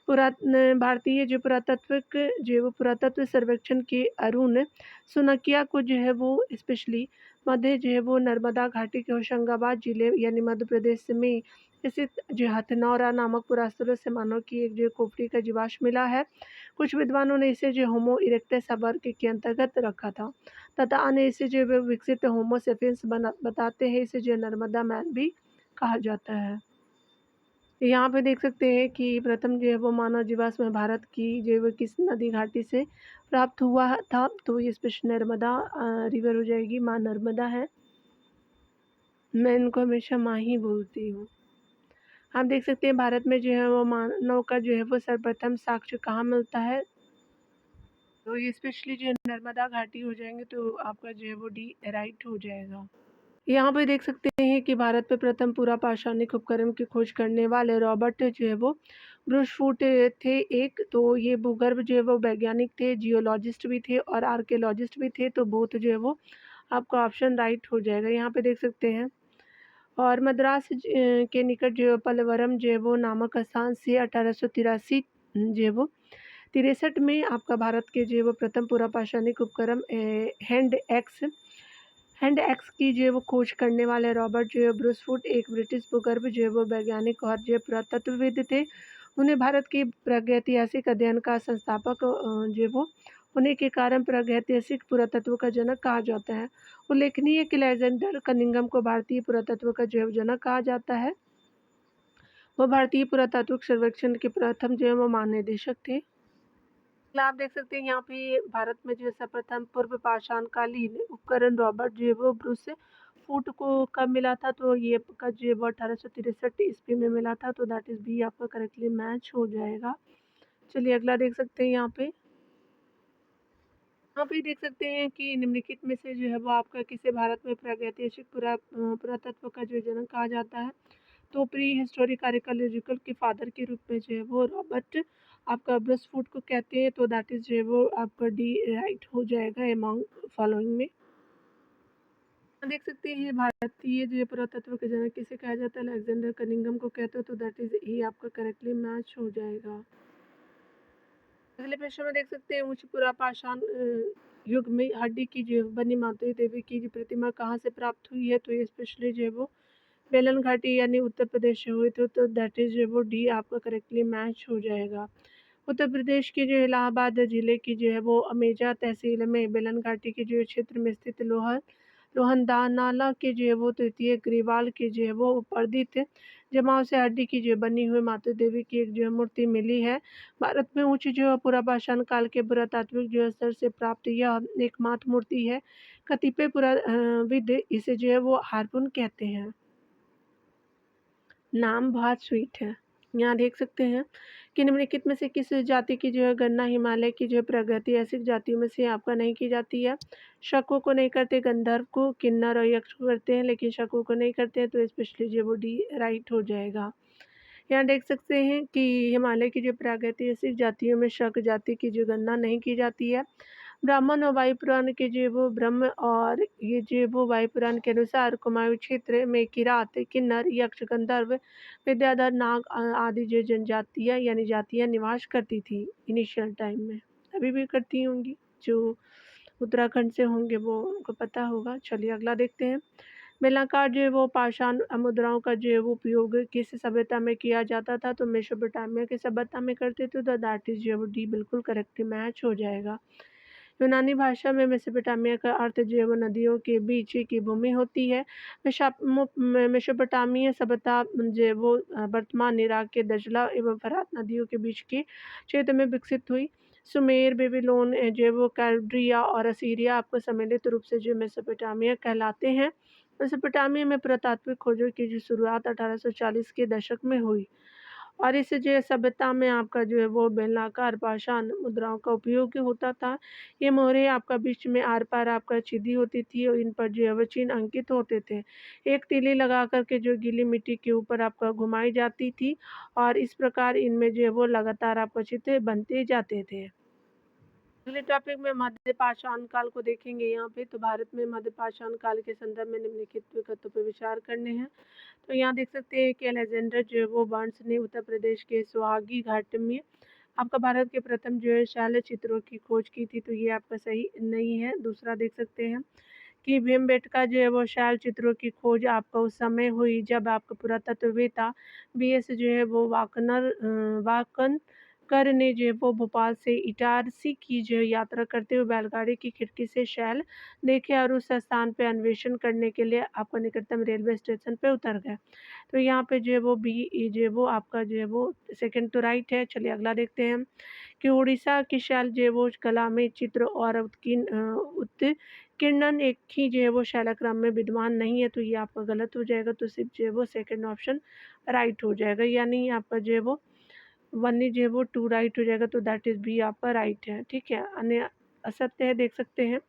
भारतीय जो पुरातत्व सर्वेक्षण के अरुण सुनकिया को जो है वो स्पेशली मध्य जो है वो नर्मदा घाटी के होशंगाबाद जिले यानी मध्य प्रदेश में स्थित जो हथनौरा नामक पुरास्थलों से मानव की एक जो खोपड़ी का जीवाश्म मिला है। कुछ विद्वानों ने इसे जो होमो इरेक्टस वर्ग के अंतर्गत रखा था तथा अन्य इसे जो विकसित होमो सेपियंस बताते हैं। इसे जो नर्मदा मैन भी कहा जाता है। यहाँ पे देख सकते हैं कि प्रथम जो है वो मानव जीवाश्म भारत की जो है वो किस नदी घाटी से प्राप्त हुआ था, तो ये स्पेशल नर्मदा रिवर हो जाएगी, माँ नर्मदा है। मैं इनको हमेशा माँ ही बोलती हूँ। आप देख सकते हैं भारत में जो है वो मानव का जो है वो सर्वप्रथम साक्ष्य कहाँ मिलता है, तो ये स्पेशली जो है नर्मदा घाटी हो जाएंगे, तो आपका जो है वो डी राइट हो जाएगा। यहाँ पे देख सकते हैं कि भारत में प्रथम पूरा पाषाणिक उपकरण की खोज करने वाले रॉबर्ट जो है वो ब्रूसफूट थे एक, तो ये भूगर्भ जो है वो वैज्ञानिक थे, जियोलॉजिस्ट भी थे और आर्कियोलॉजिस्ट भी थे, तो बोथ जो है वो आपका ऑप्शन राइट हो जाएगा। यहाँ पे देख सकते हैं और मद्रास के निकट जो है पलवरम जो है वो नामक स्थान से 1883 जो है वो 63 में आपका भारत के जो है वो प्रथम पूरा पाषाणिक उपकरण हैंड एक्स की जो है वो खोज करने वाले रॉबर्ट जो है ब्रूसफूट एक ब्रिटिश भूगर्भ जो है वो वैज्ञानिक और जो पुरातत्वविद थे। उन्हें भारत के प्रागैतिहासिक अध्ययन का संस्थापक जो है वो होने के कारण प्रागैतिहासिक पुरातत्व का जनक कहा जाता है। उल्लेखनीय कि अलेक्जेंडर कनिंघम को भारतीय पुरातत्व का जो है जनक कहा जाता है। वो भारतीय पुरातात्विक सर्वेक्षण के प्रथम जो है वो महानिदेशक थे। आप देख सकते हैं यहाँ पे भारत में जो है सर्वप्रथम पूर्व पाषाणकालीन उपकरण रॉबर्ट जो है वो ब्रूस फूट को कब मिला था, तो ये का जो है वो 1863 ईस्वी में मिला था, तो दैट इज़ बी आपका करेक्टली मैच हो जाएगा। चलिए अगला देख सकते हैं यहाँ पे देख सकते हैं कि निम्नलिखित में से जो है वो आपका किसे भारत में प्रागैतिहासिक पुरातत्व का जो जनक कहा जाता है, तो प्री हिस्टोरिक आर्कियोलॉजिकल के फादर के रूप में जो है वो रॉबर्ट आपका ब्रसफूट को कहते हैं, तो दैट इज जो है वो आपका डी राइट हो जाएगा अमॉन्ग फॉलोइंग में। देख सकते हैं भारतीय जो पुरातत्व के जनक किसे कहा जाता है, अलेक्जेंडर कनिंघम को कहते हो, तो दैट इज ए आपका करेक्टली मैच हो जाएगा। अगले प्रश्न में देख सकते हैं उच्च पुरापाषाण युग में हड्डी की जो बनी माता देवी की जो प्रतिमा कहाँ से प्राप्त हुई है, तो ये स्पेशली जो है वो बेलन घाटी यानी उत्तर प्रदेश से हुए थे, तो दैट इज जो वो डी आपका करेक्टली मैच हो जाएगा। उत्तर प्रदेश के जो इलाहाबाद जिले की जो है वो अमेजा तहसील में बेलन घाटी के जो क्षेत्र में स्थित लोहंदानाला के जो है वो तृतीय ग्रीवाल के जो है वो उपर्दित जमाव से हड्डी की जो बनी हुई माता देवी की एक जो है मूर्ति मिली है। भारत में उच्च जो है पुरापाषाण काल के पुरातात्विक जो स्तर से प्राप्त यह एकमात्र मूर्ति है। कतिपय पुराविद इसे जो है वो हार्पुन कहते हैं। नाम बहुत स्वीट है। यहाँ देख सकते हैं कि निम्नलिखित में से किस जाति की जो है गणना हिमालय की जो है प्रागैतिहासिक जातियों में से आपका नहीं की जाती है। शकों को नहीं करते, गंधर्व को, किन्नर और यक्ष को करते हैं, लेकिन शकों को नहीं करते हैं, तो स्पेशली जो वो डी राइट हो जाएगा। यहाँ देख सकते हैं कि हिमालय की जो प्रागैतिहासिक जातियों में शक जाति की जो गणना नहीं की जाती है। ब्राह्मण और वायुपुराण के जो वो ब्रह्म और ये जो वो वायुपुराण के अनुसार कुमायूं क्षेत्र में किरात, किन्नर, यक्ष, गंधर्व, विद्याधर, नाग आदि जो जनजातियाँ यानी जातियाँ निवास करती थी इनिशियल टाइम में, अभी भी करती होंगी। जो उत्तराखंड से होंगे वो उनको पता होगा। चलिए अगला देखते हैं। बेलनाकार जो है वो पाषाण मुद्राओं का जो है वो उपयोग किस सभ्यता में किया जाता था, तो मेसोपोटामिया की सभ्यता में करते थे, तो दैट इज जो है वो डी बिल्कुल करेक्ट मैच हो जाएगा। यूनानी भाषा में मेसोपोटामिया का अर्थ जो है वो नदियों के बीच की भूमि होती है। मेसोपोटामिया सभ्यता जो है वो वर्तमान इराक के दजला एवं फरात नदियों के बीच के क्षेत्र में विकसित हुई। सुमेर, बेबीलोन जो है वो कैल्ड्रिया और असीरिया आपको सम्मिलित रूप से जो मेसोपोटामिया कहलाते हैं। मेसोपोटामिया में पुरातात्विक खोजों की जो शुरुआत 1840 के दशक में हुई और इस जो सभ्यता में आपका जो है वो बेलनाकार पाषाण मुद्राओं का उपयोग होता था। ये मोहरें आपका बीच में आर पार आपका छिदी होती थी और इन पर जो है वो चिन्ह अंकित होते थे। एक तीली लगा कर के जो गीली मिट्टी के ऊपर आपका घुमाई जाती थी और इस प्रकार इनमें जो है वो लगातार आपको चित्र बनते जाते थे। अगले टॉपिक में मध्य पाषाण काल को देखेंगे। यहाँ पे तो भारत में मध्य पाषाण काल के संदर्भ में निम्नलिखित विकल्पों पर विचार करने हैं। तो यहाँ देख सकते हैं कि अलेक्जेंडर जो है वो बर्न्स ने उत्तर प्रदेश के सुहागी घाट में आपका भारत के प्रथम जो है शैल चित्रों की खोज की थी, तो ये आपका सही नहीं है। दूसरा देख सकते हैं कि भीमबेटका जो है वो शैल चित्रों की खोज आपका उस समय हुई जब आपका पुरातत्ववेत्ता BS जो है वो वाकनकर ने जो है वो भोपाल से इटारसी की जो है यात्रा करते हुए बैलगाड़ी की खिड़की से शैल देखे और उस स्थान पर अन्वेषण करने के लिए आपका निकटतम रेलवे स्टेशन पर उतर गए। तो यहाँ पे जो है वो बी जो है वो आपका जो है वो सेकंड तो राइट है। चलिए अगला देखते हैं कि उड़ीसा की शैल जो है वो कला में चित्र और उत्कीर्णन एक ही जो है वो शैलक्रम में विद्वान नहीं है, तो ये आपका गलत हो जाएगा। तो सिर्फ जो है वो सेकंड ऑप्शन राइट हो जाएगा, यानी आपका जो है वो वन जो है वो 2 राइट हो जाएगा, तो दैट इज बी आपका राइट है। ठीक है, अन्य असत्य है। देख सकते हैं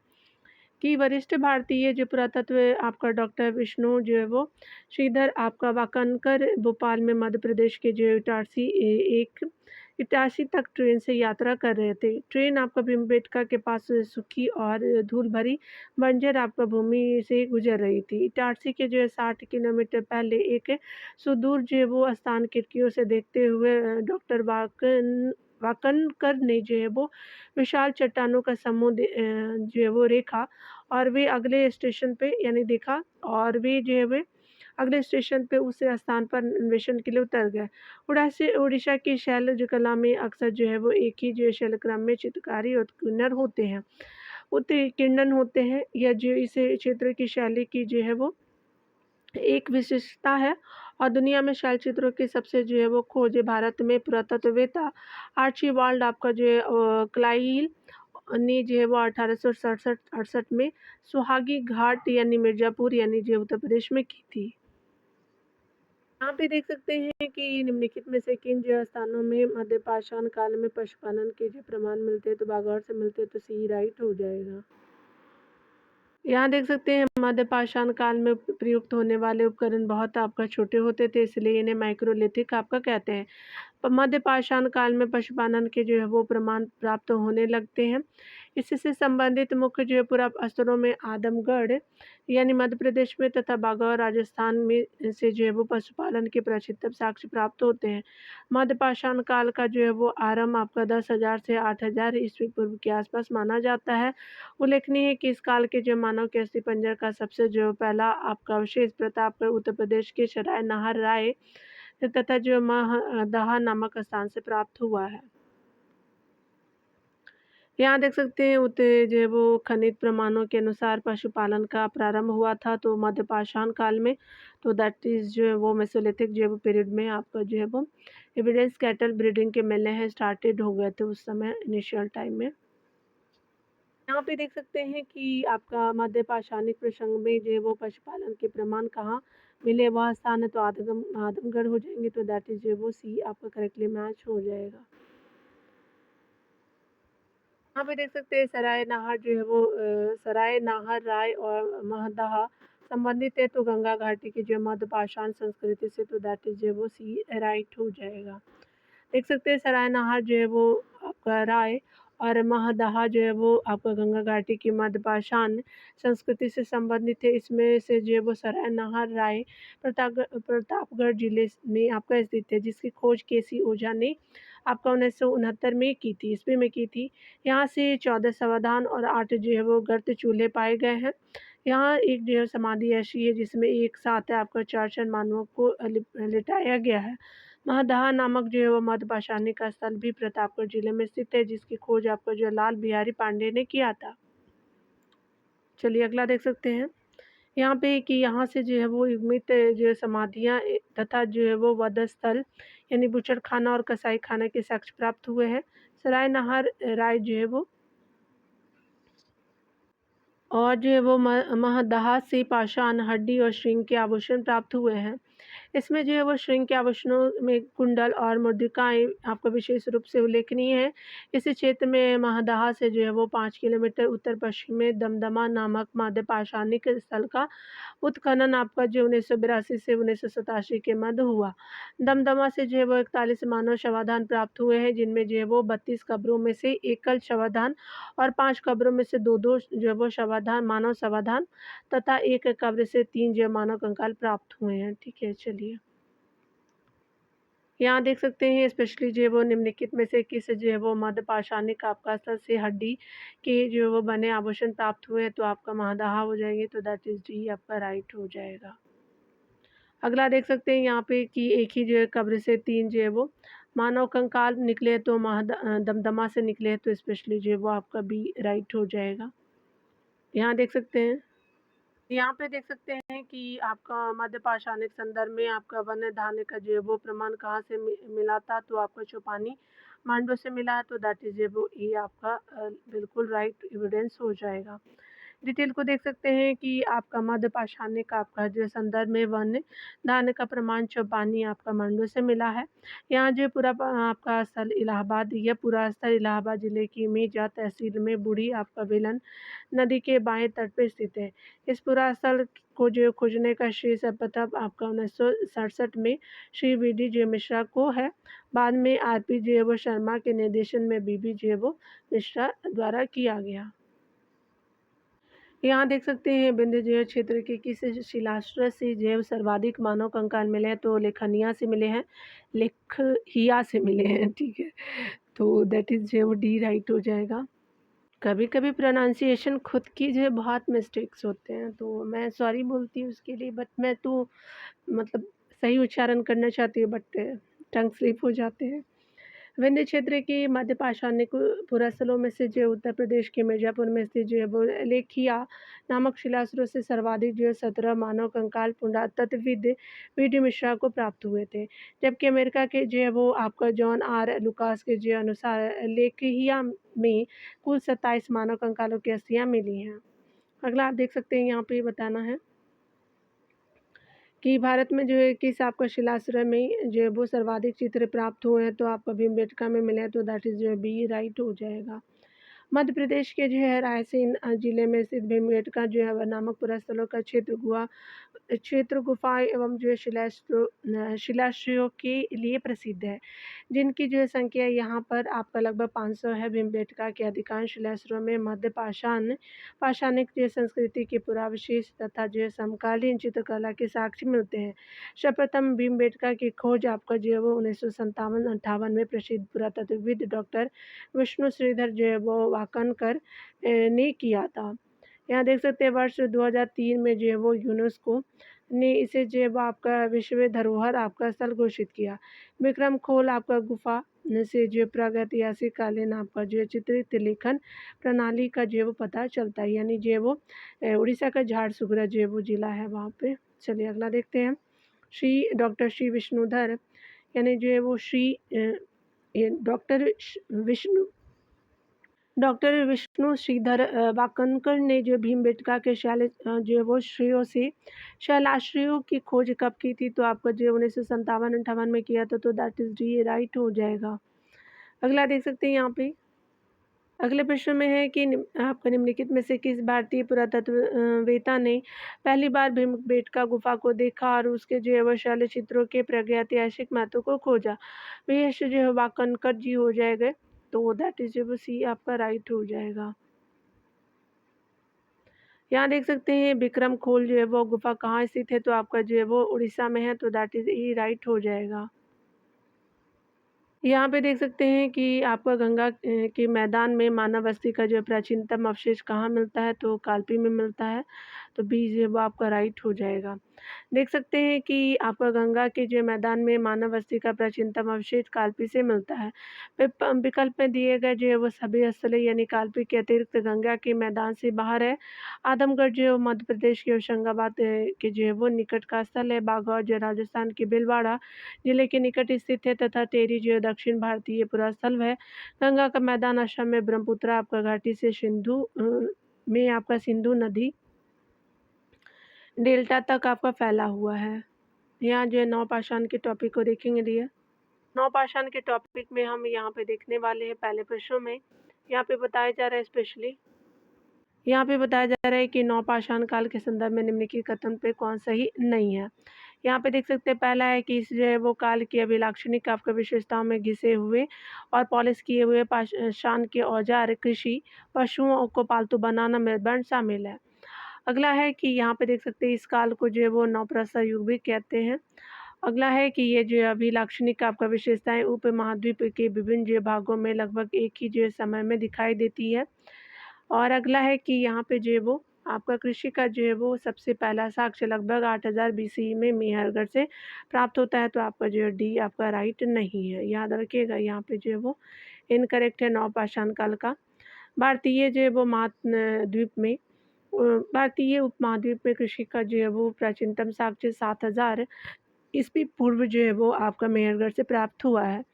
कि वरिष्ठ भारतीय जो पुरातत्व आपका डॉक्टर विष्णु जो है वो श्रीधर आपका वाकनकर भोपाल में मध्य प्रदेश के जो इटारसी तक ट्रेन से यात्रा कर रहे थे। ट्रेन आपका भीमबेटका के पास सूखी और धूल भरी बंजर आपका भूमि से गुजर रही थी। इटारसी के जो है 60 किलोमीटर पहले एक सुदूर जो है वो स्थान खिड़कियों से देखते हुए डॉक्टर वाकनकर ने जो है वो विशाल चट्टानों का समूह जो है वो रेखा और वे अगले स्टेशन पे यानी देखा और वे जो है वे अगले स्टेशन पे उस स्थान पर अन्वेषण के लिए उतर गए। उड़ीसा की शैलज कला में अक्सर जो है वो एक ही जो शैलक्रम में चित्रकारी और किन्नर होते हैं, उत्कीर्णन होते हैं, या जो इस क्षेत्र की शैली की जो है वो एक विशेषता है और दुनिया में शैलचित्रों की सबसे जो है वो खोज भारत में पुरातत्ववेत्ता आर्चीबाल्ड आपका जो है क्लाइल ने जो है वो 1867-68 में सुहागी घाट यानी मिर्ज़ापुर यानी जो उत्तर प्रदेश में की थी। यहाँ पे देख सकते हैं कि निम्नलिखित में से किन जो स्थानों में मध्यपाषाण काल में पशुपालन के जो प्रमाण मिलते हैं तो बागौर से मिलते हैं तो सी राइट हो जाएगा। यहाँ देख सकते हैं मध्यपाषाण काल में प्रयुक्त होने वाले उपकरण बहुत आपका छोटे होते थे इसलिए इन्हें माइक्रोलिथिक आपका कहते हैं। मध्यपाषाण काल में पशुपालन के जो है वो प्रमाण प्राप्त होने लगते हैं। इससे संबंधित मुख्य जो है पुरातत्व स्थलों में आदमगढ़ यानी मध्य प्रदेश में तथा बागौर राजस्थान में से जो है वो पशुपालन के प्रक्षेत्र साक्ष्य प्राप्त होते हैं। मध्यपाषाण काल का जो है वो आरंभ आपका 10,000 से 8,000 ईस्वी पूर्व के आसपास माना जाता है। उल्लेखनीय है कि इस काल के जो मानव के अस्थिपंजर का सबसे जो पहला आपका अवशेष प्रतापगढ़ उत्तर प्रदेश के सराय नाहर राय तथा जो महदहा नामक स्थान से प्राप्त हुआ है। यहाँ देख सकते हैं जो है वो खनिज प्रमाणों के अनुसार पशुपालन का प्रारंभ हुआ था तो मध्यपाषाण काल में तो दैट इज़ जो है वो मेसोलिथिक जो है वो पीरियड में आपका जो है वो एविडेंस कैटल ब्रीडिंग के मिलने हैं स्टार्टेड हो गए थे उस समय इनिशियल टाइम में। यहाँ पे देख सकते हैं कि आपका मध्यपाषाणिक प्रसंग में जो है वो पशुपालन के प्रमाण कहाँ मिले वह स्थान है तो आदमगढ़ हो जाएंगे तो दैट इज जो है वो सी आपका करेक्टली मैच हो जाएगा। यहाँ पे देख सकते हैं सराय नाहर जो है वो सराय नाहर राय और महदहा संबंधित है तो गंगा घाटी की जो मध्यपाषाण संस्कृति से तो दैट इज जो है वो सी राइट हो जाएगा। देख सकते हैं सराय नाहर जो है वो आपका राय और महदहा जो है वो आपका गंगा घाटी की मध्यपाषाण संस्कृति से संबंधित है। इसमें से जो है वो सराय नाहर राय प्रतापगढ़ जिले में आपका स्थित है जिसकी खोज केसी ओझा ने आपका 1969 में की थी ईस्वी में की थी। यहाँ से 14 समाधान और 8 जो है वो गर्त चूल्हे पाए गए हैं। यहाँ एक जो है समाधि ऐसी है जिसमें एक साथ है आपका 4 मानवों को लिटाया गया है। महदहा नामक जो है वो मध्यपाषाणी का स्थल भी प्रतापगढ़ जिले में स्थित है जिसकी खोज आपका जो लाल बिहारी पांडे ने किया था। चलिए अगला देख सकते हैं यहाँ पे कि यहाँ से जो है वो युग्मित जो है समाधियाँ तथा जो है वो वध स्थल यानी बुचड़ खाना और कसाई खाना के साक्ष्य प्राप्त हुए हैं। सराय नाहर राय जो है वो और जो है वो महदहा से पाषाण हड्डी और श्रृंग के आभूषण प्राप्त हुए हैं। इसमें जो है वो श्रृंग के आभूषणों में कुंडल और मुद्रिकाएँ आपका विशेष रूप से उल्लेखनीय है। इसी क्षेत्र में महदहा से जो है वो 5 किलोमीटर उत्तर-पश्चिम में दमदमा नामक मध्य पाषाणिक स्थल का उत्खनन आपका जो 1982 से 1987 के मध्य हुआ। दमदमा से जो है वो 41 मानव शवाधान प्राप्त हुए हैं जिनमें जो है वो 32 कब्रों में से एकल शवाधान और 5 कब्रों में से 2-2 जो है वो शवाधान मानव शवाधान तथा एक कब्र से 3 जो मानव कंकाल प्राप्त हुए हैं। ठीक है, चलिए। यहाँ देख सकते हैं स्पेशली जो है वो निम्नलिखित में से किस जो है वो मध्यपाषाणिक आपका स्थल से हड्डी के जो है वो बने आभूषण प्राप्त हुए हैं तो आपका महदहा हो जाएंगे तो दैट इज़ डी आपका राइट हो जाएगा। अगला देख सकते हैं यहाँ पे कि एक ही जो है कब्र से 3 जो है वो मानव कंकाल निकले तो दमदमा से निकले तो स्पेशली जो है वो आपका बी राइट हो जाएगा। यहाँ देख सकते हैं यहाँ पे देख सकते हैं कि आपका मध्य पाषाणिक संदर्भ में आपका वन्य धान्य का जो है वो प्रमाण कहाँ से मिला था तो आपका चौपानी मांडव से मिला है तो दैट इज वो ये आपका बिल्कुल राइट एविडेंस हो जाएगा। डिटेल को देख सकते हैं कि आपका मध्य पाषाणिक आपका जो संदर्भ में वन्य धान्य का प्रमाण चौपानी आपका मांडव से मिला है। यहाँ जो पूरा आपका स्थल इलाहाबाद यह पूरा स्थल इलाहाबाद जिले की मेजा तहसील में बूढ़ी आपका बेलन नदी के बाएं तट पर स्थित है। इस पूरा स्थल को जो खोजने का श्रेय सर्वप्रथम आपका 1967 में श्री वी डी जे मिश्रा को है। बाद में आर पी जे वो शर्मा के निर्देशन में बी बी जे वो मिश्रा द्वारा किया गया। यहाँ देख सकते हैं विंध्य जैव क्षेत्र के किस शिलाश्रय से जैव सर्वाधिक मानव कंकाल मिले हैं तो लेखनिया से मिले हैं लेखहिया से मिले हैं। ठीक है, तो दैट इज जो डी राइट हो जाएगा। कभी कभी प्रोनाउंसिएशन खुद की जो है बहुत मिस्टेक्स होते हैं तो मैं सॉरी बोलती हूँ उसके लिए बट मैं तो मतलब सही उच्चारण करना चाहती हूँ बट टंग स्लिप हो जाते हैं। विंध्य क्षेत्र की मध्य पाषाणिक पुरास्थलों में से जो उत्तर प्रदेश के मिर्जापुर में स्थित जो है वो लेखिया नामक शिलास्रोत से सर्वाधिक जो है 17 मानव कंकाल पुरातत्वविद वीडी मिश्रा को प्राप्त हुए थे, जबकि अमेरिका के जो है वो आपका जॉन आर लुकास के जो अनुसार लेखिया में कुल 27 मानव कंकालों की अस्थियां मिली हैं। अगला आप देख सकते हैं यहाँ पे बताना है कि भारत में जो है किस आपका शिलाश्रय में जो है वो सर्वाधिक चित्र प्राप्त हुए हैं, तो आपका भीमबेटका में मिले हैं, तो दैट इज़ जो है बी राइट हो जाएगा। मध्य प्रदेश के जो है रायसेन जिले में स्थित भीमबेटका जो है वह नामक पुरास्थलों का क्षेत्र गुफा एवं जो है शिलाश्रयों के लिए प्रसिद्ध है, जिनकी जो है संख्या यहाँ पर आपका लगभग 500 है। भीमबेटका के अधिकांश शिलाश्रयों में मध्य पाषाणिक जो है संस्कृति के पुरावशेष तथा जो है समकालीन चित्रकला के साक्ष्य मिलते हैं। सर्वप्रथम भीमबेटका की खोज आपका जो है वो 1957-58 में प्रसिद्ध पुरातत्वविद डॉक्टर विष्णु श्रीधर जो है वो वाकनकर ने किया था। यहाँ देख सकते हैं वर्ष 2003 में जो है वो यूनेस्को ने इसे जो है वो आपका विश्व धरोहर आपका स्थल घोषित किया। विक्रम खोल आपका गुफा से जो प्रागैतिहासिक कालीन आपका जो है चित्रित लेखन प्रणाली का जो है वो पता चलता है, यानी जो है वो उड़ीसा का झारसुगड़ा जो है वो जिला है वहाँ पे। चलिए अगला देखते हैं। डॉक्टर श्री विष्णुधर यानी जो है वो डॉक्टर विष्णु श्रीधर वाकनकर ने जो भीमबेटका के जो है वो शैलाश्रयों की खोज कब की थी, तो आपका जो 1957-58 में किया था, तो दैट इज डी राइट हो जाएगा। अगला देख सकते हैं यहाँ पे अगले प्रश्न में है कि आपका निम्नलिखित में से किस भारतीय पुरातत्ववेत्ता ने पहली बार भीमबेटका गुफा को देखा और उसके जो है वो शैल चित्रों के प्रागैतिहासिक महत्व को खोजा। विशेष जो है वाकनकर जी हो जाएगा, तो दैट इज जो वो सी आपका राइट हो जाएगा। यहाँ देख सकते हैं विक्रम खोल जो है वो गुफा कहाँ स्थित है, तो आपका जो है वो उड़ीसा में है, तो दैट इज ई राइट हो जाएगा। यहाँ पे देख सकते हैं कि आपका गंगा के मैदान में मानव बस्ती का जो प्राचीनतम अवशेष कहाँ मिलता है, तो कालपी में मिलता है, तो बी जो है वो आपका राइट हो जाएगा। देख सकते हैं कि आपका गंगा के जो मैदान में मानव बस्ती का प्राचीनतम अवशेष कालपी से मिलता है। विकल्प में दिए गए जो है वो सभी स्थलें यानी कालपी के अतिरिक्त गंगा के मैदान से बाहर है। आदमगढ़ जो है मध्य प्रदेश के होशंगाबाद के जो है वो निकट का स्थल है। बाघौर जो राजस्थान के भीलवाड़ा जिले के निकट स्थित है तथा टेरी जो दक्षिण भारतीय पुरास्थल है। गंगा का मैदान असम में ब्रह्मपुत्र आपका घाटी से में आपका सिंधु नदी डेल्टा तक आपका फैला हुआ है। यहाँ जो है नवपाषाण के टॉपिक को देखेंगे डियर। नवपाषाण के टॉपिक में हम यहाँ पे देखने वाले हैं पहले प्रश्नों में यहाँ पे बताया जा रहा है स्पेशली यहाँ पे बताया जा रहा है कि नवपाषाण काल के संदर्भ में निम्नलिखित कथन पे कौन सही नहीं है। यहाँ पे देख सकते हैं पहला है कि इस जो है वो काल की अभिलाक्षणिक आपका विशेषताओं में घिसे हुए और पॉलिश किए हुए पाषाण के औजार कृषि पशुओं को पालतू बनाना मृदबंध शामिल है। अगला है कि यहाँ पे देख सकते हैं इस काल को जो है वो नवप्रस्तर युग भी कहते हैं। अगला है कि ये जो है अभिलाक्षणिक आपका विशेषताएं उपमहाद्वीप के विभिन्न जो भागों में लगभग एक ही जो है समय में दिखाई देती है। और अगला है कि यहाँ पे जो है वो आपका कृषि का जो है वो सबसे पहला साक्ष्य लगभग 8000 BC में मेहरगढ़ से प्राप्त होता है, तो आपका जो है डी आपका राइट नहीं है। याद रखिएगा यहाँ पे जो है वो इनकरेक्ट है नवपाषाण काल का। भारतीय जो है वो भारतीय उपमहाद्वीप में कृषि का जो है वो प्राचीनतम साक्ष्य 7000 ईस्वी पूर्व जो है वो आपका मेहरगढ़ से प्राप्त हुआ है।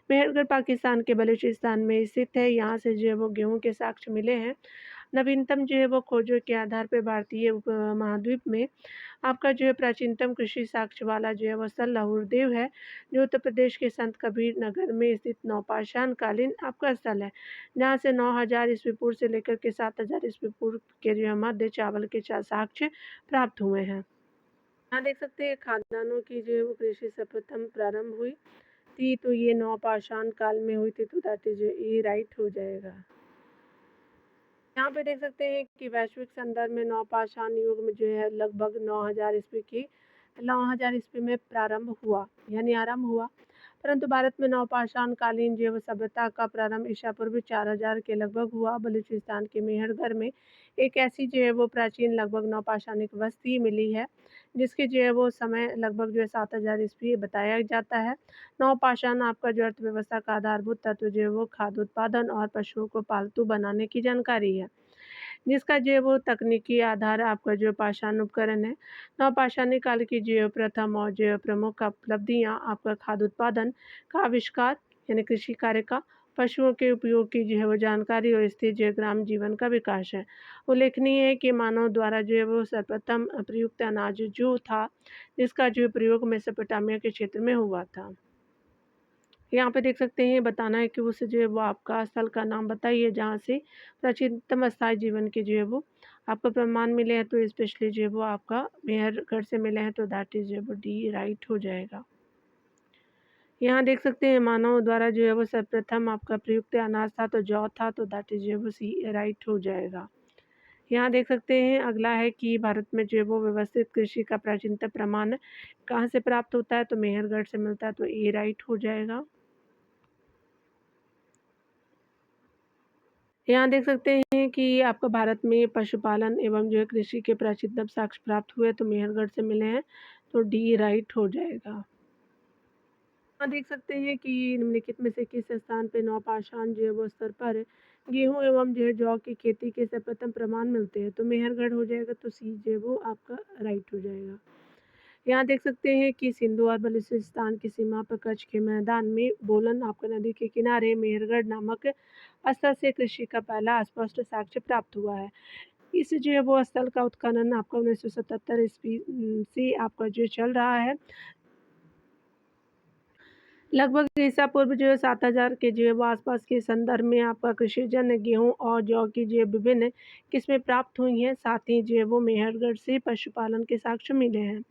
मेहरगढ़ पाकिस्तान के बलूचिस्तान में स्थित है। यहाँ से जो है वो गेहूँ के साक्ष्य मिले हैं। नवीनतम जो है वो खोजों के आधार पर भारतीय उपमहाद्वीप में आपका जो है प्राचीनतम कृषि साक्ष्य वाला जो है वो स्थल लाहुरदेव है, जो उत्तर प्रदेश के संत कबीर नगर में स्थित नवपाषाण कालीन आपका स्थल है, जहाँ से 9000 ईस्वी पूर्व से लेकर के 7000 ईस्वी पूर्व के जो मध्य चावल के साक्ष्य प्राप्त हुए हैं। यहाँ देख सकते हैं खाद्यान्नों की जो है वो कृषि सर्वप्रथम प्रारंभ हुई थी, तो ये नवपाषाण काल में हुई थी, तो दैट इज ये राइट हो जाएगा। यहाँ पे देख सकते हैं कि वैश्विक संदर्भ में नवपाषाण युग में जो है लगभग 9000 ईस्वी में प्रारंभ हुआ यानी आरंभ हुआ। परंतु भारत में नवपाषाण कालीन जो है वो सभ्यता का प्रारंभ ईसा पूर्व 4000 के लगभग हुआ। बलूचिस्तान के मेहरगढ़ में एक ऐसी जो है वो प्राचीन लगभग नवपाषाणिक बस्ती मिली है, जिसके जो है वो समय लगभग जो है 7000 ईस्वी बताया जाता है। नवपाषाण आपका जो अर्थव्यवस्था का आधारभूत तत्व जो है वो खाद्य उत्पादन और पशुओं को पालतू बनाने की जानकारी है, जिसका जो है वो तकनीकी आधार आपका जो पाषाण उपकरण है। नवपाषाणी काल की जो प्रथम और जो प्रमुख उपलब्धियाँ आपका खाद्य उत्पादन का आविष्कार यानी कृषि कार्य का, पशुओं के उपयोग की जो है वो जानकारी और स्थिर जो ग्राम जीवन का विकास है। उल्लेखनीय है कि मानव द्वारा जो है वो सर्वप्रथम प्रयुक्त अनाज जो था, जिसका जो प्रयोग मेसोपोटामिया के क्षेत्र में हुआ था। यहाँ पे देख सकते हैं, बताना है कि उस जो है वो आपका स्थल का नाम बताइए जहाँ से प्राचीनतम स्थायी जीवन के जो है वो आपको प्रमाण मिले हैं। तो स्पेशली जो है वो आपका मेहरगढ़ से मिले हैं, तो दैट इज जो है वो डी राइट हो जाएगा। यहाँ देख सकते हैं मानव द्वारा जो है वो सर्वप्रथम आपका प्रयुक्त अनाज था, तो जौ था, तो दैट इज जो है वो सी राइट हो जाएगा। यहाँ देख सकते हैं अगला है कि भारत में जो है वो व्यवस्थित कृषि का प्राचीनतम प्रमाण कहाँ से प्राप्त होता है, तो मेहरगढ़ से मिलता है, तो ए राइट हो जाएगा। यहाँ देख सकते हैं कि आपका भारत में पशुपालन एवं जो है कृषि के प्राचीनतम साक्ष्य प्राप्त हुए, तो मेहरगढ़ से मिले हैं, तो डी राइट हो जाएगा। यहाँ देख सकते हैं कि निम्नलिखित में से किस स्थान पे नवपाषाण जो है वो स्तर पर गेहूं एवं जो है जौ की खेती के सर्वप्रथम प्रमाण मिलते हैं, तो मेहरगढ़ हो जाएगा, तो सी जो है वो आपका राइट हो जाएगा। यहाँ देख सकते हैं कि सिंधु और बलूचिस्तान की सीमा पर कच्छ के मैदान में बोलन आपका नदी के किनारे मेहरगढ़ नामक स्थल से कृषि का पहला स्पष्ट साक्ष्य प्राप्त हुआ है। इस जो है वो स्थल का उत्खनन आपका 1977 ईस्वी से आपका जो चल रहा है। लगभग ईसा पूर्व जो है 7000 के जो है वो आसपास के संदर्भ में आपका कृषिजन्य गेहूं और जौ की जो है विभिन्न किस्में प्राप्त हुई हैं। साथ ही जो है वो मेहरगढ़ से पशुपालन के साक्ष्य मिले हैं,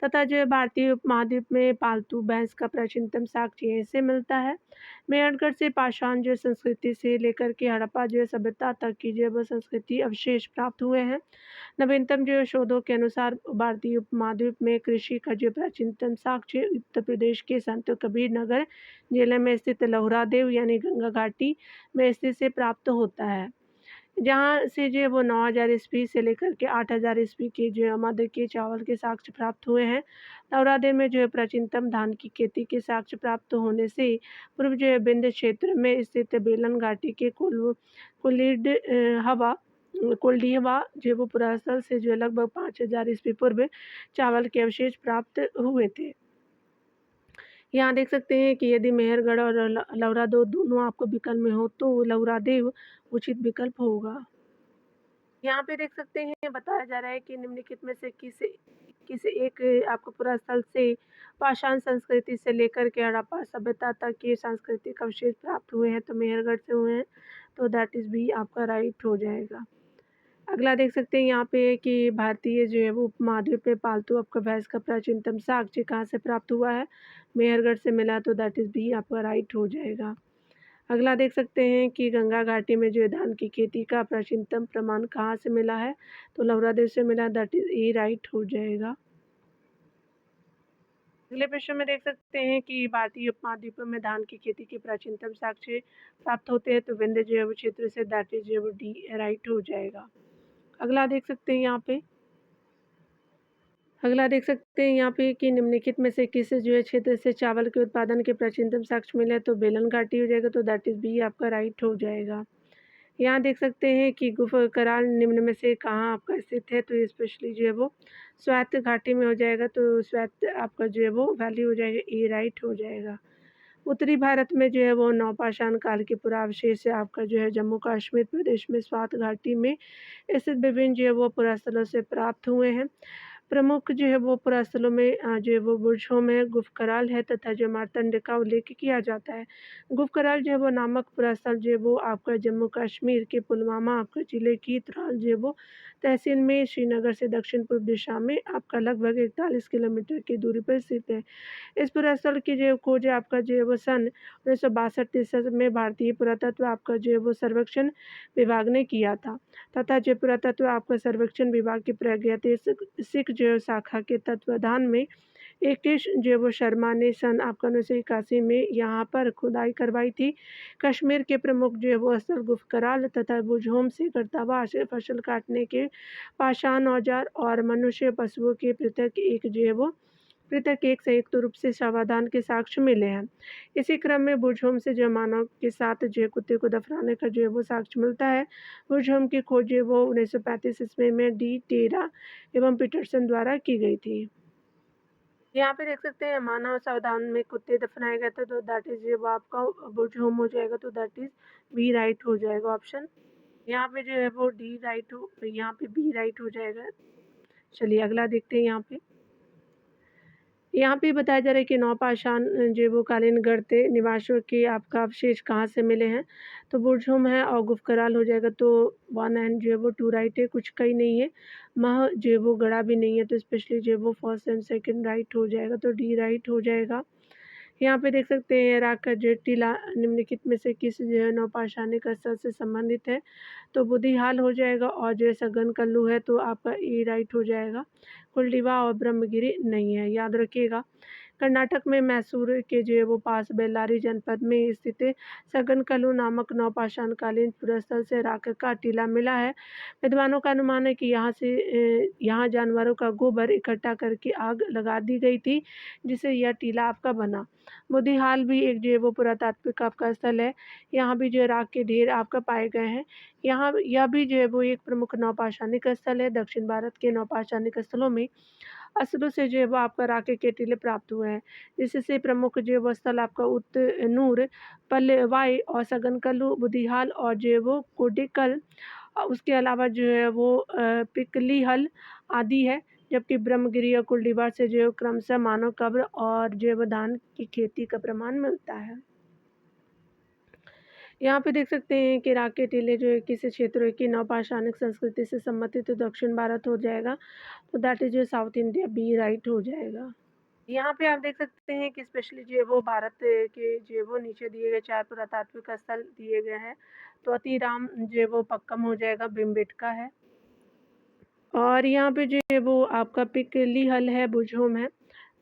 तथा जो है भारतीय उपमहाद्वीप में पालतू भैंस का प्राचीनतम साक्ष्य यहीं से मिलता है। मेहरगढ़ से पाषाण जो संस्कृति से लेकर के हड़प्पा जो है सभ्यता तक की जो है वो संस्कृति अवशेष प्राप्त हुए हैं। नवीनतम जो शोधों के अनुसार भारतीय उपमहाद्वीप में कृषि का जो प्राचीनतम साक्ष्य उत्तर प्रदेश के संत कबीर नगर जिले में स्थित लहुरादेव यानी गंगा घाटी में स्थित से प्राप्त होता है, जहाँ से जो है वो 9000 ईस्वी से लेकर के 8000 ईस्वी के जो है मध्य के चावल के साक्ष्य प्राप्त हुए हैं। लहुरादेव में जो है प्राचीनतम धान की खेती के साक्ष्य प्राप्त होने से पूर्व जो है विंध्य क्षेत्र में स्थित बेलन घाटी के कुलीड हवा कुलडीहवा जो है वो पुरास्थल से जो है लगभग 5000 ईस्वी पूर्व चावल के अवशेष प्राप्त हुए थे। यहाँ देख सकते हैं कि यदि मेहरगढ़ और लौरादेव दोनों आपको विकल्प में हो, तो लौरादेव उचित विकल्प होगा। यहाँ पे देख सकते हैं बताया जा रहा है कि निम्नलिखित में से किस एक आपको पूरा स्थल से पाषाण संस्कृति से लेकर के हड़प्पा सभ्यता तक के सांस्कृतिक अवशेष प्राप्त हुए हैं, तो मेहरगढ़ से हुए हैं, तो दैट इज बी आपका राइट हो जाएगा। अगला देख सकते हैं यहाँ पे कि भारतीय जो है वो उपमहाद्वीप में पालतू आपका भैंस का प्राचीनतम साक्ष्य कहाँ से प्राप्त हुआ है, मेहरगढ़ से मिला, तो दैट इज बी आपका राइट हो जाएगा। अगला देख सकते हैं कि गंगा घाटी में जो है धान की खेती का प्राचीनतम प्रमाण कहाँ से मिला है, तो लहुरादेव से मिला, दैट इज ए राइट हो जाएगा। अगले प्रश्न में देख सकते हैं कि भारतीय उपमहाद्वीप में धान की खेती के प्राचीनतम साक्ष्य प्राप्त होते हैं, तो विंध्य जो है वो क्षेत्र से, दैट इज जो है वो डी राइट हो जाएगा। अगला देख सकते हैं यहाँ पे कि निम्नलिखित में से किस जो है क्षेत्र से चावल के उत्पादन के प्राचीनतम साक्ष्य मिले, तो बेलन घाटी हो जाएगा, तो दैट इज बी आपका राइट हो जाएगा। यहाँ देख सकते हैं कि गुफ कराल निम्न में से कहाँ आपका स्थित है, तो स्पेशली जो है वो स्वायत्त घाटी में हो जाएगा, तो स्वायत्त आपका जो है वो वैल्यू हो जाएगा, ए राइट हो जाएगा। उत्तरी भारत में जो है वो नवपाषाण काल के पुरावशेष से आपका जो है जम्मू कश्मीर प्रदेश में स्वात घाटी में स्थित विभिन्न जो है वो पुरास्थलों से प्राप्त हुए हैं। प्रमुख जो है वो पुरास्थलों में जो है वो बुर्जों में गुफकराल है, तथा जो मार्तंड का उल्लेख किया जाता है। गुफकराल जो है वो नामक पुरास्थल जो है वो आपका जम्मू कश्मीर के पुलवामा आपका जिले की त्राल जो है वो तहसील में श्रीनगर से दक्षिण पूर्व दिशा में आपका लगभग 41 किलोमीटर की दूरी पर स्थित है। इस पुरास्थल की जो खोज आपका जो है वो सन 1962-63 में भारतीय पुरातत्व आपका जो है वो सर्वेक्षण विभाग ने किया था, तथा जो पुरातत्व आपका सर्वेक्षण विभाग की प्रागैतिहासिक जो शाखा के तत्वाधान में एकटेश जो है वो शर्मा ने सन आपका 1981 में यहाँ पर खुदाई करवाई थी। कश्मीर के प्रमुख जो है वो असल गुफकराल तथा बुझोम से गर्तावाश, फसल काटने के पाषाण औजार और मनुष्य पशुओं के पृथक एक संयुक्त रूप से समाधान के साक्ष्य मिले हैं। इसी क्रम में बुझोम से जो मानव के साथ जो कुत्ते को दफनाने का जो है वो साक्ष्य मिलता है। बुझोम की खोज जो है वो 1935 ईस्वी में डी टेरा एवं पीटरसन द्वारा की गई थी। यहाँ पे देख सकते हैं मानव सावधान में कुत्ते दफनाए गए थे, तो दैट इज वो आपका बुझोम हो जाएगा, तो दैट इज बी राइट हो जाएगा ऑप्शन। यहाँ पे जो है वो डी राइट हो, यहाँ पे बी राइट हो जाएगा। चलिए अगला देखते हैं। यहाँ पे बताया जा रहा है कि नवपाषाण जो वो कालीन गढ़ते निवासियों के आपका अवशेष कहाँ से मिले हैं, तो बुझोम है और गुफकराल हो जाएगा, तो 1 एंड जो है वो 2 राइट है, कुछ कहीं नहीं है, मह जो है वो गड़ा भी नहीं है, तो स्पेशली जो है वो फर्स्ट एंड सेकंड राइट हो जाएगा, तो डी राइट हो जाएगा। यहाँ पे देख सकते हैं राग का जो टीला निम्नलिखित में से किस जो है नवपाषाणिक स्थल से संबंधित है, तो बुद्धिहाल हो जाएगा, और जो है सघन कल्लू है तो आपका ए राइट हो जाएगा। कुलडीवा और ब्रह्मगिरी नहीं है, याद रखिएगा। कर्नाटक में मैसूर के जो है वो पास बेल्लारी जनपद में स्थित सगनकलू नामक नवपाषाणकालीन पुरस्थल से राख का टीला मिला है। विद्वानों का अनुमान है कि यहाँ जानवरों का गोबर इकट्ठा करके आग लगा दी गई थी, जिससे यह टीला आपका बना। बुद्धिहाल भी एक जो है वो पुरातात्विक आपका स्थल है। यहाँ भी जो है राख के ढेर आपका पाए गए हैं। यहाँ यह भी जो है वो एक प्रमुख नवपाषाणिक स्थल है। दक्षिण भारत के नवपाषाणिक स्थलों में अस्त्रों से जो है वो आपका राके के टीले प्राप्त हुए हैं, जिससे प्रमुख जो है वो स्थल आपका उत्नूर, पल्लेवाई और सगनकल्लू, बुधिहाल और जो है वो कोडिकल, उसके अलावा जो है वो पिकलीहल आदि है। जबकि ब्रह्मगिरी और कुलडीबार से जो है क्रमशः मानव कब्र और जो है वो धान की खेती का प्रमाण मिलता है। यहाँ पे देख सकते हैं कि राग के टीले जो है किसी क्षेत्र की नवपाषाणिक संस्कृति से संबंधित तो दक्षिण भारत हो जाएगा, तो दैट इज जो साउथ इंडिया, बी राइट हो जाएगा। यहाँ पे आप देख सकते हैं कि स्पेशली जो है वो भारत के जो है वो नीचे दिए गए 4 पुरातात्विक स्थल दिए गए हैं, तो अतिराम जो है वो पक्कम हो जाएगा, भीमबेटका है। और यहाँ पे जो है वो आपका पिकलीहल है, बुझोम है,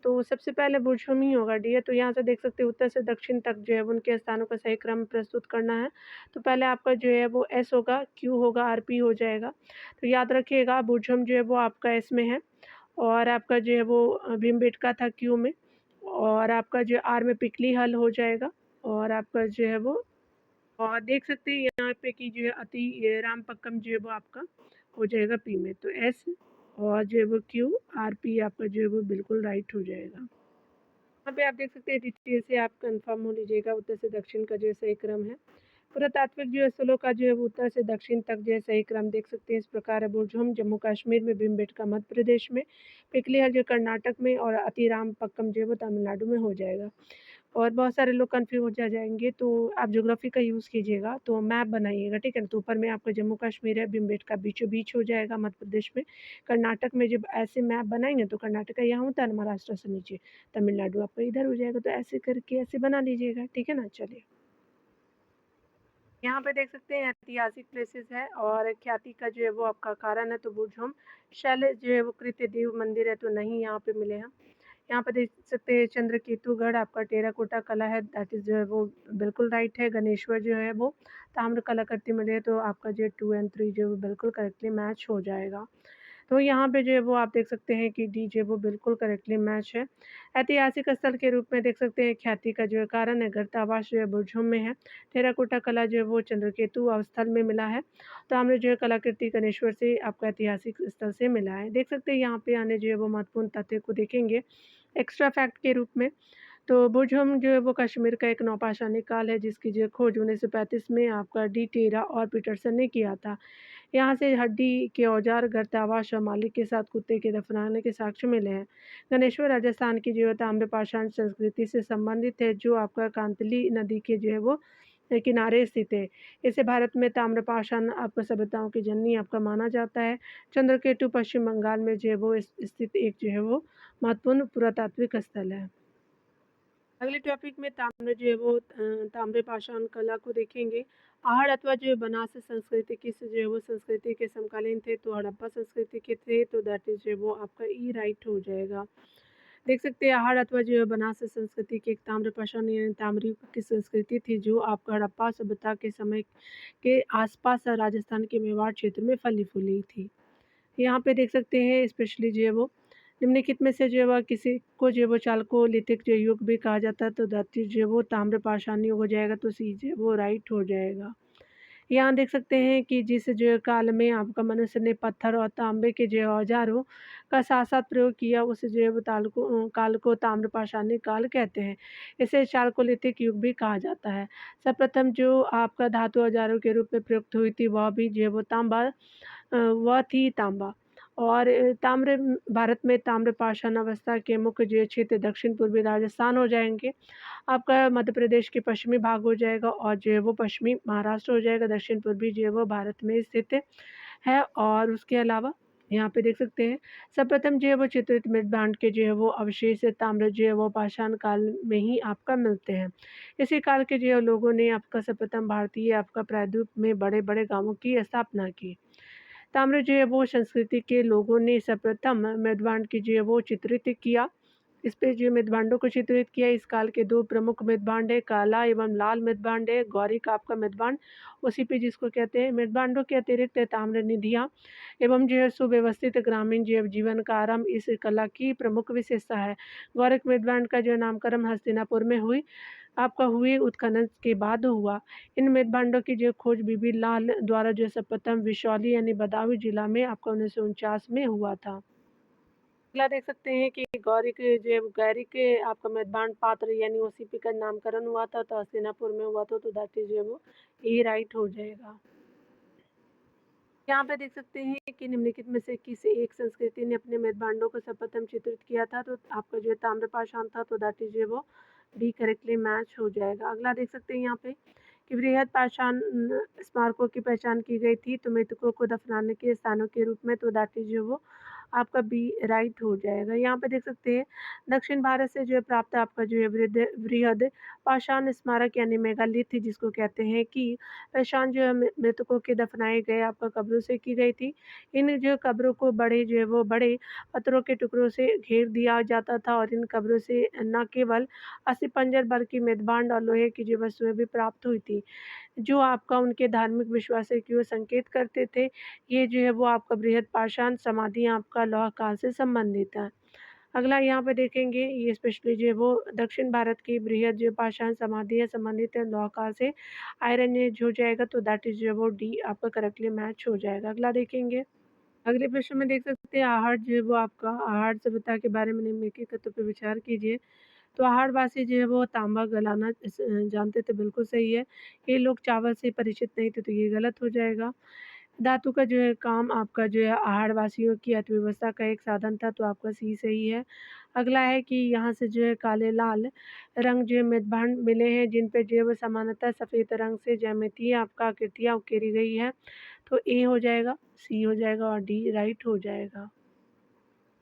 तो सबसे पहले बुझोम ही होगा डी है। तो यहाँ से देख सकते हैं उत्तर से दक्षिण तक जो है उनके स्थानों का सही क्रम प्रस्तुत करना है। तो पहले आपका जो है वो एस होगा, क्यू होगा, आर पी हो जाएगा। तो याद रखिएगा बुझोम जो है वो आपका एस में है, और आपका जो है वो भीमबेटका था क्यू में, और आपका जो आर में पिकलीहल हो जाएगा, और आपका जो है वो, और देख सकते हैं यहाँ पे कि जो है अति रामपक्कम जो है वो आपका हो जाएगा पी में, तो एस और जो है वो क्यू, आर पी आपका जो है वो बिल्कुल राइट हो जाएगा। यहाँ पे आप देख सकते हैं डिटेल से आप कंफर्म हो लीजिएगा उत्तर से दक्षिण का जो सही क्रम है। पुरातात्विक जो है स्थलों का जो है उत्तर से दक्षिण तक जो है सही क्रम देख सकते हैं इस प्रकार है। बुझोम जम्मू कश्मीर में, भीमबेटका मध्य प्रदेश में, पिकलीहल जो कर्नाटक में, और अतिराम पक्कम जो है वो तमिलनाडु में हो जाएगा। और बहुत सारे लोग कन्फ्यूज हो जाएंगे, तो आप ज्योग्राफी का यूज़ कीजिएगा, तो मैप बनाइएगा, ठीक है ना। तो ऊपर में आपका जम्मू कश्मीर है, भीमबेटका बीचों बीच हो जाएगा मध्य प्रदेश में। कर्नाटक में जब ऐसे मैप बनाएंगे तो कर्नाटक यहाँ होता है, महाराष्ट्र से नीचे तमिलनाडु आपका इधर हो जाएगा, तो ऐसे करके ऐसे बना लीजिएगा, ठीक है ना। चलिए यहाँ पे देख सकते हैं ऐतिहासिक प्लेसेस है और ख्याति का जो है वो आपका कारण है, तो बुझोम शैल जो है वो कृत्य देव मंदिर है, तो नहीं यहाँ पे मिले हैं। यहाँ पे देख सकते हैं चंद्रकेतुगढ़ आपका टेराकोटा कला है, दैट इज जो है वो बिल्कुल राइट है। गणेश्वर जो है वो ताम्र कलाकृति मिले, तो आपका जो 2 एंड 3 जो है वो बिल्कुल करेक्टली मैच हो जाएगा। तो यहाँ पे जो है वो आप देख सकते हैं कि डी जो है वो बिल्कुल करेक्टली मैच है। ऐतिहासिक स्थल के रूप में देख सकते हैं ख्याति का जो है कारण है गर्तावास जो है बुझोम में है। टेराकोटा कला जो है वो चंद्रकेतु अवस्थल में मिला है। तो हमने जो है कलाकृति गणेश्वर से आपका ऐतिहासिक स्थल से मिला है। देख सकते हैं यहाँ पे आने जो है वो महत्वपूर्ण तथ्य को देखेंगे एक्स्ट्रा फैक्ट के रूप में। तो बुझोम जो है वो कश्मीर का एक नौपाषाणिक काल है, जिसकी जो खोज 1935 में आपका डी टेरा और पीटरसन ने किया था। यहाँ से हड्डी के औजार, गर्तावाश और मालिक के साथ कुत्ते के दफनाने के साक्ष्य मिले हैं। गणेश्वर राजस्थान की जो है ताम्रपाषाण संस्कृति से संबंधित है, जो आपका कांतली नदी के जो है वो किनारे स्थित है। इसे भारत में ताम्रपाषाण आपका सभ्यताओं की जननी आपका माना जाता है। चंद्रकेतु पश्चिम बंगाल में जो है वो स्थित एक जो है वो महत्वपूर्ण पुरातात्विक स्थल है। अगले टॉपिक में ताम्र जो है वो ताम्रपाषाण कला को देखेंगे। आहड़ अथवा जो है बनास संस्कृति किस जो है वो संस्कृति के समकालीन थे, तो हड़प्पा संस्कृति के थे, तो दैट इज जो है वो आपका ई राइट हो जाएगा। देख सकते हैं आहड़ अथवा जो है बनास संस्कृति की एक ताम्रपाषाण यानी ताम्र युग की संस्कृति थी, जो आपका हड़प्पा सभ्यता के समय के आसपास राजस्थान के मेवाड़ क्षेत्र में फली-फूली थी। यहाँ पे देख सकते हैं स्पेशली जो है वो निम्नलिखित में से जो है वह किसी को जो है वो चालकोलिथिक जो युग भी कहा जाता है, तो धातु जो है वो ताम्रपाषाण युग हो जाएगा, तो सी जो है वो राइट हो जाएगा। यहाँ देख सकते हैं कि जिस जो काल में आपका मनुष्य ने पत्थर और तांबे के जो औजारों का साथ-साथ प्रयोग किया, उस जो है वो काल को ताम्रपाषाणी काल कहते हैं। इसे चालकोलिथिक युग भी कहा जाता है। सर्वप्रथम जो आपका धातु औजारों के रूप में प्रयुक्त हुई थी, वह भी जो है वो वह थी तांबा। और भारत में ताम्रपाषाण अवस्था के मुख्य जो क्षेत्र दक्षिण-पूर्वी राजस्थान हो जाएँगे। आपका मध्य प्रदेश के पश्चिमी भाग हो जाएगा और जो है वो पश्चिमी महाराष्ट्र हो जाएगा, दक्षिण-पूर्वी जो है वो भारत में स्थित है। और उसके अलावा यहाँ पे देख सकते हैं, सर्वप्रथम जो है वो चित्रित मृदभांड के जो है वो अवशेष ताम्र जो है वो पाषाण काल में ही आपका मिलते हैं। इसी काल के जो है लोगों ने आपका सर्वप्रथम भारतीय आपका प्रायद्वीप में बड़े-बड़े गाँवों की स्थापना की। ताम्र जो है वो संस्कृति के लोगों ने सर्वप्रथम मृदभांड की जो है वो चित्रित किया। इस पे जो मृदभांडों को चित्रित किया। इस काल के 2 प्रमुख मृदभांड है, काला एवं लाल मृदभांड है, गौरी का आपका मृदभांड, उसी पे जिसको कहते हैं। मृदभांडों के अतिरिक्त ताम्र निधियाँ एवं जो है सुव्यवस्थित ग्रामीण जीवन का आरंभ इस कला की प्रमुख विशेषता है। गौरिक मृदभांड का जो नामकरण हस्तिनापुर में हुए उत्खनन के बाद हुआ। इन मृदभांडों की जो खोज बीबी लाल द्वारा जो सर्वप्रथम विशौली यानी बदायूं जिला में आपका 1949 में हुआ था। अगला देख सकते हैं कि गौरी के आपका मृदभांड पात्र यानी ओसीपी का नामकरण हुआ था, तो हस्तिनापुर में हुआ था, तो दैट इज जो है वो ए राइट हो जाएगा। यहाँ पे देख सकते हैं कि निम्नलिखित में से किसी एक संस्कृति ने अपने मृदभांडों को सर्वप्रथम चित्रित किया था, तो आपका जो है ताम्रपाषाण था, तो दैट इज जो है वो बी करेक्टली मैच हो जाएगा। अगला देख सकते हैं यहाँ पे कि बृहद पाषाण स्मारकों की पहचान की गई थी, तो मृतकों को दफनाने के स्थानों के रूप में, तो दैट इज जो वो आपका बी राइट हो जाएगा। यहाँ पे देख सकते हैं दक्षिण भारत से जो है प्राप्त आपका जो है बृहद पाषाण स्मारक यानी मेगालिथ जिसको कहते हैं कि पहचान जो है मृतकों के दफनाए गए आपका कब्रों से की गई थी। इन जो कब्रों को बड़े पत्थरों के टुकड़ों से घेर दिया जाता था और इन कब्रों से न केवल अस्थिपंजर बल्कि मृदभांड और लोहे की जो वस्तुएं भी प्राप्त हुई थी, जो आपका उनके धार्मिक विश्वास की ओर संकेत करते थे। ये जो है वो आपका बृहद पाषाण समाधियाँ आपका लौह काल से संबंधित है। अगला यहाँ पे देखेंगे ये स्पेशली जो है वो दक्षिण भारत की बृहद जो पाषाण समाधियाँ संबंधित है लौह काल से। आयरन एज हो जाएगा, तो दैट इज जो है वो डी आपका करेक्टली मैच हो जाएगा। अगला देखेंगे। अगले प्रश्न में देख सकते हैं आहड़ जो है वो आपका आहड़ सभ्यता के बारे में निम्नलिखित तथ्यों पे विचार कीजिए। तो आहड़वासी जो है वो तांबा गलाना जानते थे, बिल्कुल सही है। ये लोग चावल से परिचित नहीं थे, तो ये गलत हो जाएगा। धातु का जो है काम आपका जो है आहड़वासियों की अर्थव्यवस्था का एक साधन था, तो आपका सी सही है। अगला है कि यहाँ से जो है काले लाल रंग जो है मृदभांड मिले हैं, जिन पे जो है वो सामान्यतः सफ़ेद रंग से ज्यामितीय आपका आकृतियाँ उकेरी गई है, तो ए हो जाएगा, सी हो जाएगा और डी राइट हो जाएगा।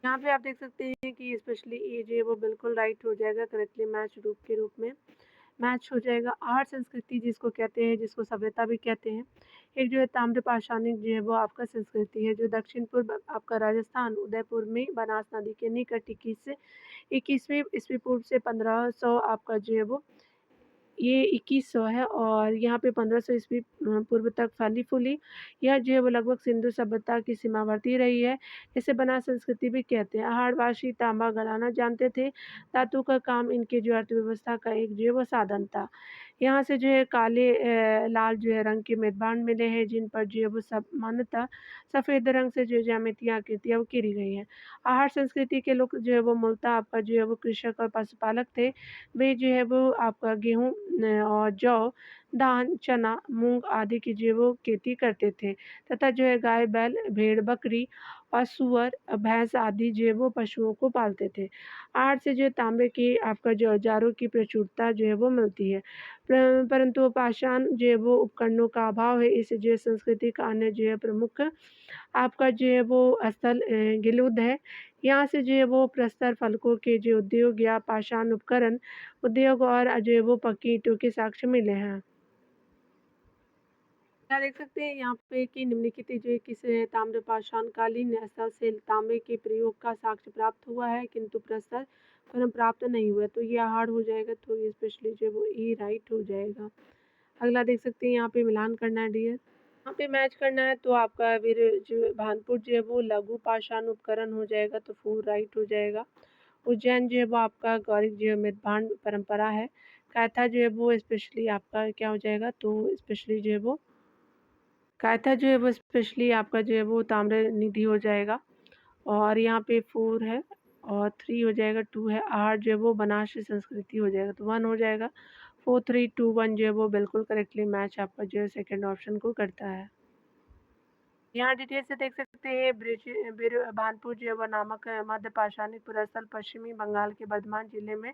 यहाँ पे आप देख सकते हैं कि स्पेशली ए जो है वो बिल्कुल राइट हो जाएगा, करेक्टली मैच रूप के रूप में मैच हो जाएगा। आहड़ संस्कृति जिसको कहते हैं, जिसको सभ्यता भी कहते हैं, एक जो है ताम्रपाषाणिक जो है वो आपका संस्कृति है, जो दक्षिण पूर्व आपका राजस्थान उदयपुर में बनास नदी के निकट 21वीं ईस्वी पूर्व से 1500 आपका जो है वो ये 2100 है और यहाँ पे 1500 ईस्वी पूर्व तक फली-फूली। यह जो है वो लगभग सिंधु सभ्यता की सीमावर्ती रही है। इसे बनास संस्कृति भी कहते हैं। आहड़वासी तांबा गलाना जानते थे। धातु का काम इनके जो अर्थव्यवस्था का एक जो है वो साधन था। यहाँ से जो है काले लाल जो है रंग के मेदबान मिले हैं, जिन पर जो है वो सामान्यतः सफ़ेद रंग से जो ज्यामितीय आकृतियाँ उकेरी गई हैं। आहड़ संस्कृति के लोग जो है वो मूलतः आपका जो है वो कृषक और पशुपालक थे। वे जो है वो आपका गेहूँ और जौ, धान, चना, मूँग आदि की जो है वो खेती करते थे तथा जो है गाय, बैल, भेड़, बकरी और सूअर, भैंस आदि जो है वो पशुओं को पालते थे। आहड़ से जो है तांबे की आपका जो औजारों की प्रचुरता जो है वो मिलती है। परंतु पाषाण जो है वो उपकरणों का अभाव है। इस जो है संस्कृति का अन्य जो है प्रमुख आपका जो है वो स्थल गिलुद है। यहाँ से जो है वो प्रस्तर फलकों के जो उद्योग या पाषाण उपकरण उद्योग और जो है वो पक्की ईंटों के साक्ष्य मिले हैं। क्या देख सकते हैं यहाँ पे कि निम्नलिखित जो है किस ताम्रपाषाणकालीन स्थल से तांबे के प्रयोग का साक्ष्य प्राप्त हुआ है, किंतु प्रस्तर फलन प्राप्त नहीं हुआ। तो ये हार्ड हो जाएगा, तो ये स्पेशली जो है वो ई राइट हो जाएगा। अगला देख सकते हैं यहाँ पे मिलान करना है डियर। यहाँ पे मैच करना है तो आपका फिर जो भानपुर जो है वो लघु पाषाण उपकरण हो जाएगा, तो 4 राइट हो जाएगा। उज्जैन जो है वो आपका गौरिक जो है मृदभांड परंपरा है। कायथा जो है वो स्पेशली आपका क्या हो जाएगा, तो स्पेशली जो है वो कायथा जो है वो स्पेशली आपका जो है वो ताम्र निधि हो जाएगा। और यहाँ पे 4 है और 3 हो जाएगा, 2 है, 8 जो है वो बनारसी संस्कृति हो जाएगा, तो 1 हो जाएगा। 4 3 2 1 जो है वो बिल्कुल करेक्टली मैच आपका जो है सेकंड ऑप्शन को करता है। यहाँ डिटेल से देख सकते हैं भानपुर जो है वो नामक मध्य पाषाणिक पुरास्थल पश्चिमी बंगाल के बर्धमान जिले में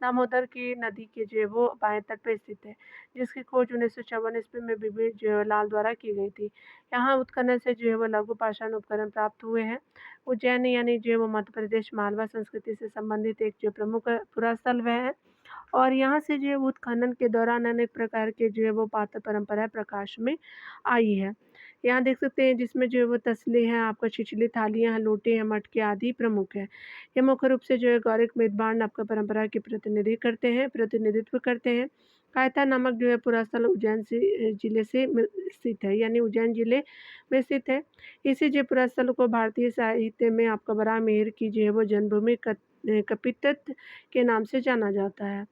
दामोदर की नदी के जो है वो बाएं तट पर स्थित है, जिसकी खोज 1954 ईस्वी में बीबी जवाहरलाल द्वारा की गई थी। यहाँ उत्खनन से जो है वो लघु पाषाण उपकरण प्राप्त हुए हैं। उज्जैन यानी जो है वो मध्य प्रदेश मालवा संस्कृति से संबंधित एक जो प्रमुख पुरास्थल वह है। और यहाँ से जो है वो उत्खनन के दौरान अनेक प्रकार के जो है वो पात्र परंपराएं प्रकाश में आई है। यहाँ देख सकते हैं जिसमें जो है वो तसले हैं, आपका छिछली थालियाँ हैं, लोटे हैं, मटके आदि प्रमुख हैं। ये मुख्य रूप से जो है गौरिक मेदबान आपका परंपरा के प्रतिनिधित्व करते हैं। कायता नामक जो है पुरास्थल उज्जैन से जिले से स्थित है, यानी उज्जैन जिले में स्थित है। इसी जो पुरास्थल को भारतीय साहित्य में आपका बराह मेहर की जो है वो जन्मभूमि कपित्त के नाम से जाना जाता है।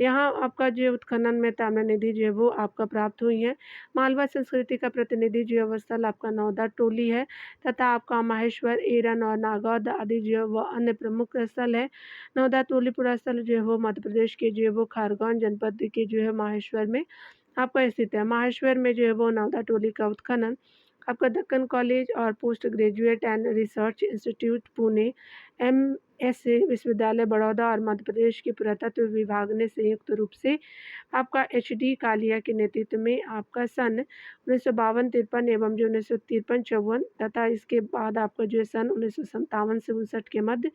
यहाँ आपका जो उत्खनन में ताम्रनिधि जो है वो आपका प्राप्त हुई है। मालवा संस्कृति का प्रतिनिधि जो है स्थल आपका नौदा टोली है, तथा आपका माहेश्वर, एरन और नागौद आदि जो है वो अन्य प्रमुख स्थल है। नौदा टोली पूरा स्थल जो है वो मध्य प्रदेश के जो है वो खारगौन जनपद के जो है माहेश्वर में आपका स्थित है। माहेश्वर में जो है वो नौदा टोली का उत्खनन आपका दक्कन कॉलेज और post graduate and research institute Pune, MSA विश्वविद्यालय बड़ौदा और मध्य प्रदेश के पुरातत्व विभाग ने संयुक्त रूप से आपका एचडी कालिया के नेतृत्व में आपका सन 1952-53 एवं जो 1953-54 तथा इसके बाद आपका जो है सन 1957 से 59 के मध्य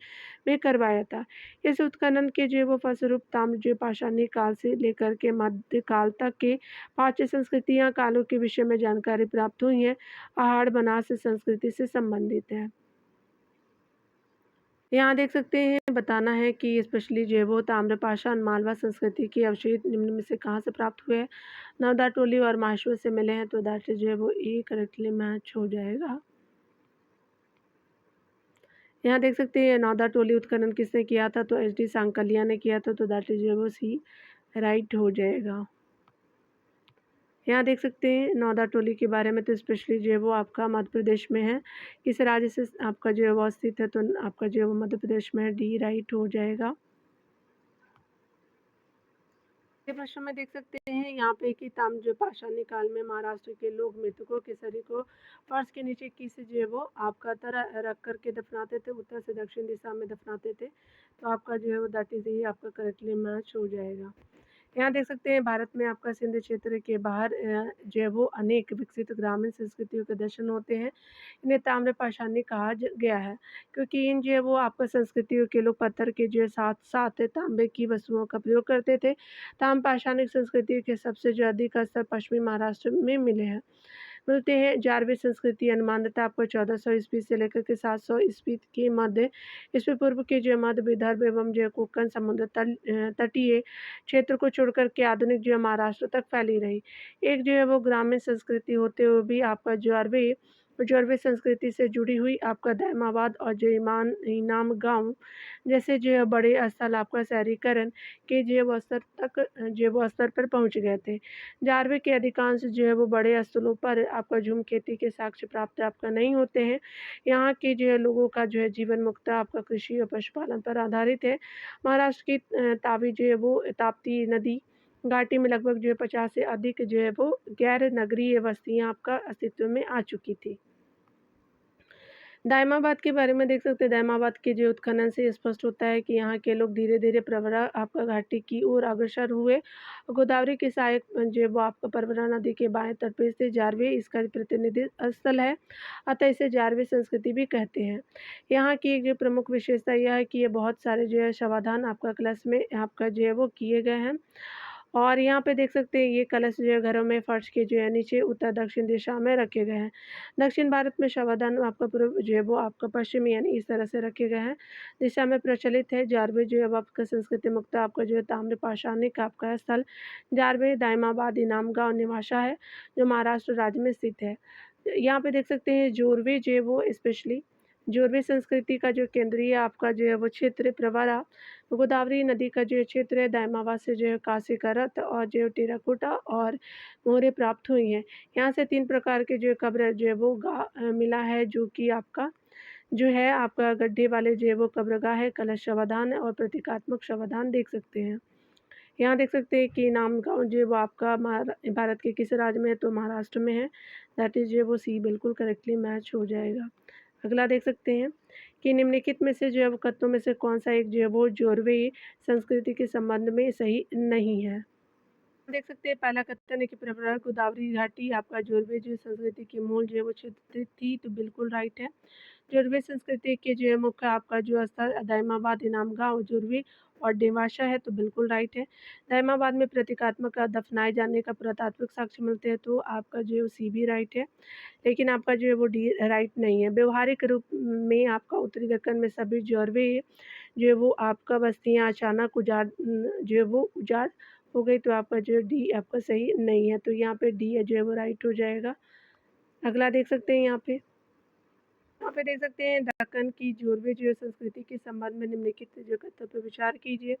में करवाया था। इस उत्खनन के जो वो फलस्वरूप ताम्र जो पाषाणी काल से लेकर के मध्य काल तक के 5 संस्कृतियां कालों के विषय में जानकारी प्राप्त हुई है। आहड़ बनारस संस्कृति से संबंधित है। यहाँ देख सकते हैं बताना है कि स्पेशली जो है वो ताम्रपाषाण मालवा संस्कृति के अवशेष निम्न में से कहाँ से प्राप्त हुए हैं। नवदा टोली और माहेश्वर से मिले हैं, तो दैट जो है वो ए करेक्टली मैच हो जाएगा। यहाँ देख सकते हैं नौदा टोली उत्खनन किसने किया था, तो एच डी सांकलिया ने किया था, तो दैट जो है वो सी राइट हो जाएगा। यहाँ देख सकते हैं नौदा टोली के बारे में, तो स्पेशली जो है वो आपका मध्य प्रदेश में है। किस राज्य से आपका जो है वो स्थित है, तो आपका जो है वो मध्य प्रदेश में है, डी राइट हो जाएगा। प्रश्न में देख सकते हैं यहाँ पे कि ताम्र पाषाणी काल में महाराष्ट्र के लोग मृतकों के शरीर को फर्श के नीचे किस जो है वो आपका तरह रख करके दफनाते थे, उत्तर से दक्षिण दिशा में दफनाते थे, तो आपका जो है वो दैट इज ही आपका करेक्टली मैच हो जाएगा। यहाँ देख सकते हैं भारत में आपका सिंध क्षेत्र के बाहर जो है वो अनेक विकसित ग्रामीण संस्कृतियों के दर्शन होते हैं। इन्हें ताम्र पाषाणी कहा गया है, क्योंकि इन जो है वो आपका संस्कृतियों के लोग पत्थर के जो है साथ साथ तांबे की वस्तुओं का प्रयोग करते थे। ताम्र पाषाणिक संस्कृति के सबसे जो अधिक स्तर पश्चिमी महाराष्ट्र में मिलते हैं। जारवी संस्कृति अनुमानतः आपको 1400 ईस्वी से लेकर के 700 ईस्वी के मध्य ईस्वी पूर्व के जो मध्य विदर्भ एवं जो कोंकण समुद्र तटीय क्षेत्र को छोड़कर के आधुनिक जो महाराष्ट्र तक फैली रही। एक जो है वो ग्रामीण संस्कृति होते हुए भी आपका जौरवी संस्कृति से जुड़ी हुई आपका दैमाबाद और जो इनाम गाँव जैसे जो है बड़े स्थल आपका शहरीकरण के जो वो स्तर पर पहुँच गए थे। जारवे के अधिकांश जो है वो बड़े स्थलों पर आपका झूम खेती के साक्ष्य प्राप्त आपका नहीं होते हैं। यहाँ के जो है लोगों का जो है जीवन मुख्यतः आपका कृषि और पशुपालन पर आधारित है। महाराष्ट्र की तावी जो है वो ताप्ती नदी घाटी में लगभग जो है 50 से अधिक जो है वो गैर नगरीय बस्तियाँ आपका अस्तित्व में आ चुकी थी। दायमाबाद के बारे में देख सकते हैं। दायमाबाद के जो उत्खनन से स्पष्ट होता है कि यहाँ के लोग धीरे धीरे प्रवरा आपका घाटी की ओर अग्रसर हुए। गोदावरी के सहायक जो वो आपका परवरा नदी के बाएं तट पर स्थित जारवे इसका प्रतिनिधि स्थल है, अतः इसे जारवे संस्कृति भी कहते हैं। यहाँ की एक जो प्रमुख विशेषता यह है कि ये बहुत सारे जो है शवाधान आपका कलश में आपका जो है वो किए गए हैं। और यहाँ पे देख सकते हैं ये कलश जो है घरों में फर्श के जो है नीचे उत्तर दक्षिण दिशा में रखे गए हैं। दक्षिण भारत में शवाधान आपका पूर्व जो है वो आपका पश्चिमी यानी इस तरह से रखे गए हैं दिशा में प्रचलित है। जारवे जो है आपका संस्कृति मुक्त आपका जो है ताम्र पाषाणिक आपका स्थल जारवे दाइमाबाद इनाम गाँव निवासा है जो महाराष्ट्र राज्य में स्थित है। यहाँ पे देख सकते हैं जोरवे जो है वो स्पेशली जोरवे संस्कृति का जो केंद्रीय आपका जो है वो क्षेत्र प्रवरा गोदावरी नदी का जो क्षेत्र है दाइमाबाद से जो है कांसे का रथ और जो टेराकोटा और मोहरें प्राप्त हुई हैं। यहाँ से 3 प्रकार के जो कब्र जो है वो मिला है जो कि आपका जो है आपका गड्ढे वाले जो है वो कब्रगाह है, कलश शवाधान और प्रतीकात्मक शवाधान देख सकते हैं। यहाँ देख सकते हैं कि नाम गाँव जो है वो आपका भारत के किस राज्य में है तो महाराष्ट्र में है। दैट इज़ जो है वो सी बिल्कुल करेक्टली मैच हो जाएगा। अगला देख सकते हैं कि निम्नलिखित में से जो है वो कथनों में से कौन-सा एक जो है वो जोरवे संस्कृति के संबंध में सही नहीं है। देख सकते हैं पहला कथन है कि प्रवरा गोदावरी घाटी आपका जोरवे जो संस्कृति की मूल जो है वो क्षेत्र थी तो बिल्कुल राइट है। जोरवे संस्कृति के जो है मुख्य आपका जो स्थल दाइमाबाद इनाम गाँव जोरवे और डेवाशा है तो बिल्कुल राइट है। दाइमाबाद में प्रतीकात्मक दफनाए जाने का पुरातात्विक साक्ष्य मिलते हैं तो आपका जो है वो सी भी राइट है। लेकिन आपका जो है वो डी राइट नहीं है। व्यवहारिक रूप में आपका उत्तरी दक्कन में सभी जोरवे जो है वो आपका बस्तियाँ अचानक जो है वो उजाड़ हो गई तो आपका जो है डी आपका सही नहीं है। तो यहाँ पे डी जो है वो राइट हो जाएगा। अगला देख सकते हैं यहाँ पे देख सकते हैं दक्कन की जोरवे जो है संस्कृति के संबंध में निम्नलिखित जो कथनों पर विचार कीजिए।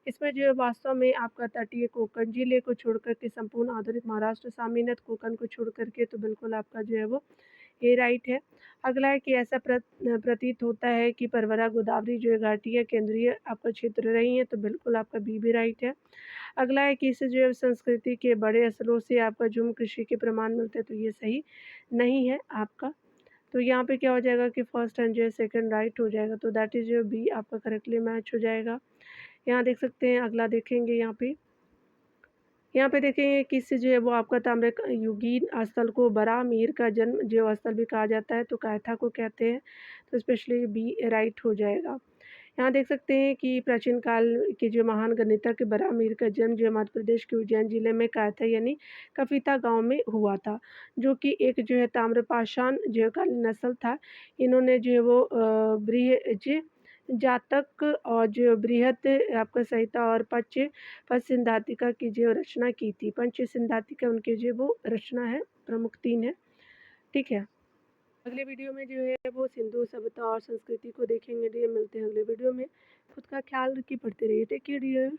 इसमें जो है वास्तव में आपका तटीय कोंकण जिले को छोड़ कर के संपूर्ण आधुनिक महाराष्ट्र स्वामीनाथ कोंकण को छोड़ कर के तो बिल्कुल आपका जो है वो ये राइट है। अगला है कि ऐसा प्रतीत होता है कि परवरा गोदावरी जो है घाटी है केंद्रीय आपका क्षेत्र रही है तो बिल्कुल आपका बी भी राइट है। अगला है कि इस जो है संस्कृति के बड़े असरों से आपका झूम कृषि के प्रमाण मिलते हैं तो ये सही नहीं है आपका। तो यहाँ पे क्या हो जाएगा कि फर्स्ट एंड जो है सेकंड राइट हो जाएगा तो दैट इज़ जो बी आपका करेक्टली मैच हो जाएगा। यहाँ देख सकते हैं अगला देखेंगे यहाँ पे देखेंगे कि इससे जो है वो आपका ताम्र युगीन स्थल को बड़ा मीर का जन्म जो स्थल भी कहा जाता है तो कायथा को कहते हैं तो स्पेशली बी राइट हो जाएगा। यहाँ देख सकते हैं कि प्राचीन काल के जो महान गणितज्ञ बरामीर का जन्म जो मध्य प्रदेश के उज्जैन जिले में कायथा यानी कविता गांव में हुआ था जो कि एक जो है ताम्रपाषाण जो कालीन नस्ल था। इन्होंने जो है वो बृहज जातक और जो बृहत आपका संहिता और पंच सिद्धांतिका की जो रचना की थी। पंच सिद्धांतिका उनकी जो वो रचना है प्रमुख 3 है। ठीक है। अगले वीडियो में जो है वो सिंधु सभ्यता और संस्कृति को देखेंगे। डियर मिलते हैं अगले वीडियो में। खुद का ख्याल रखिए, पढ़ते रहिए। Take care dear.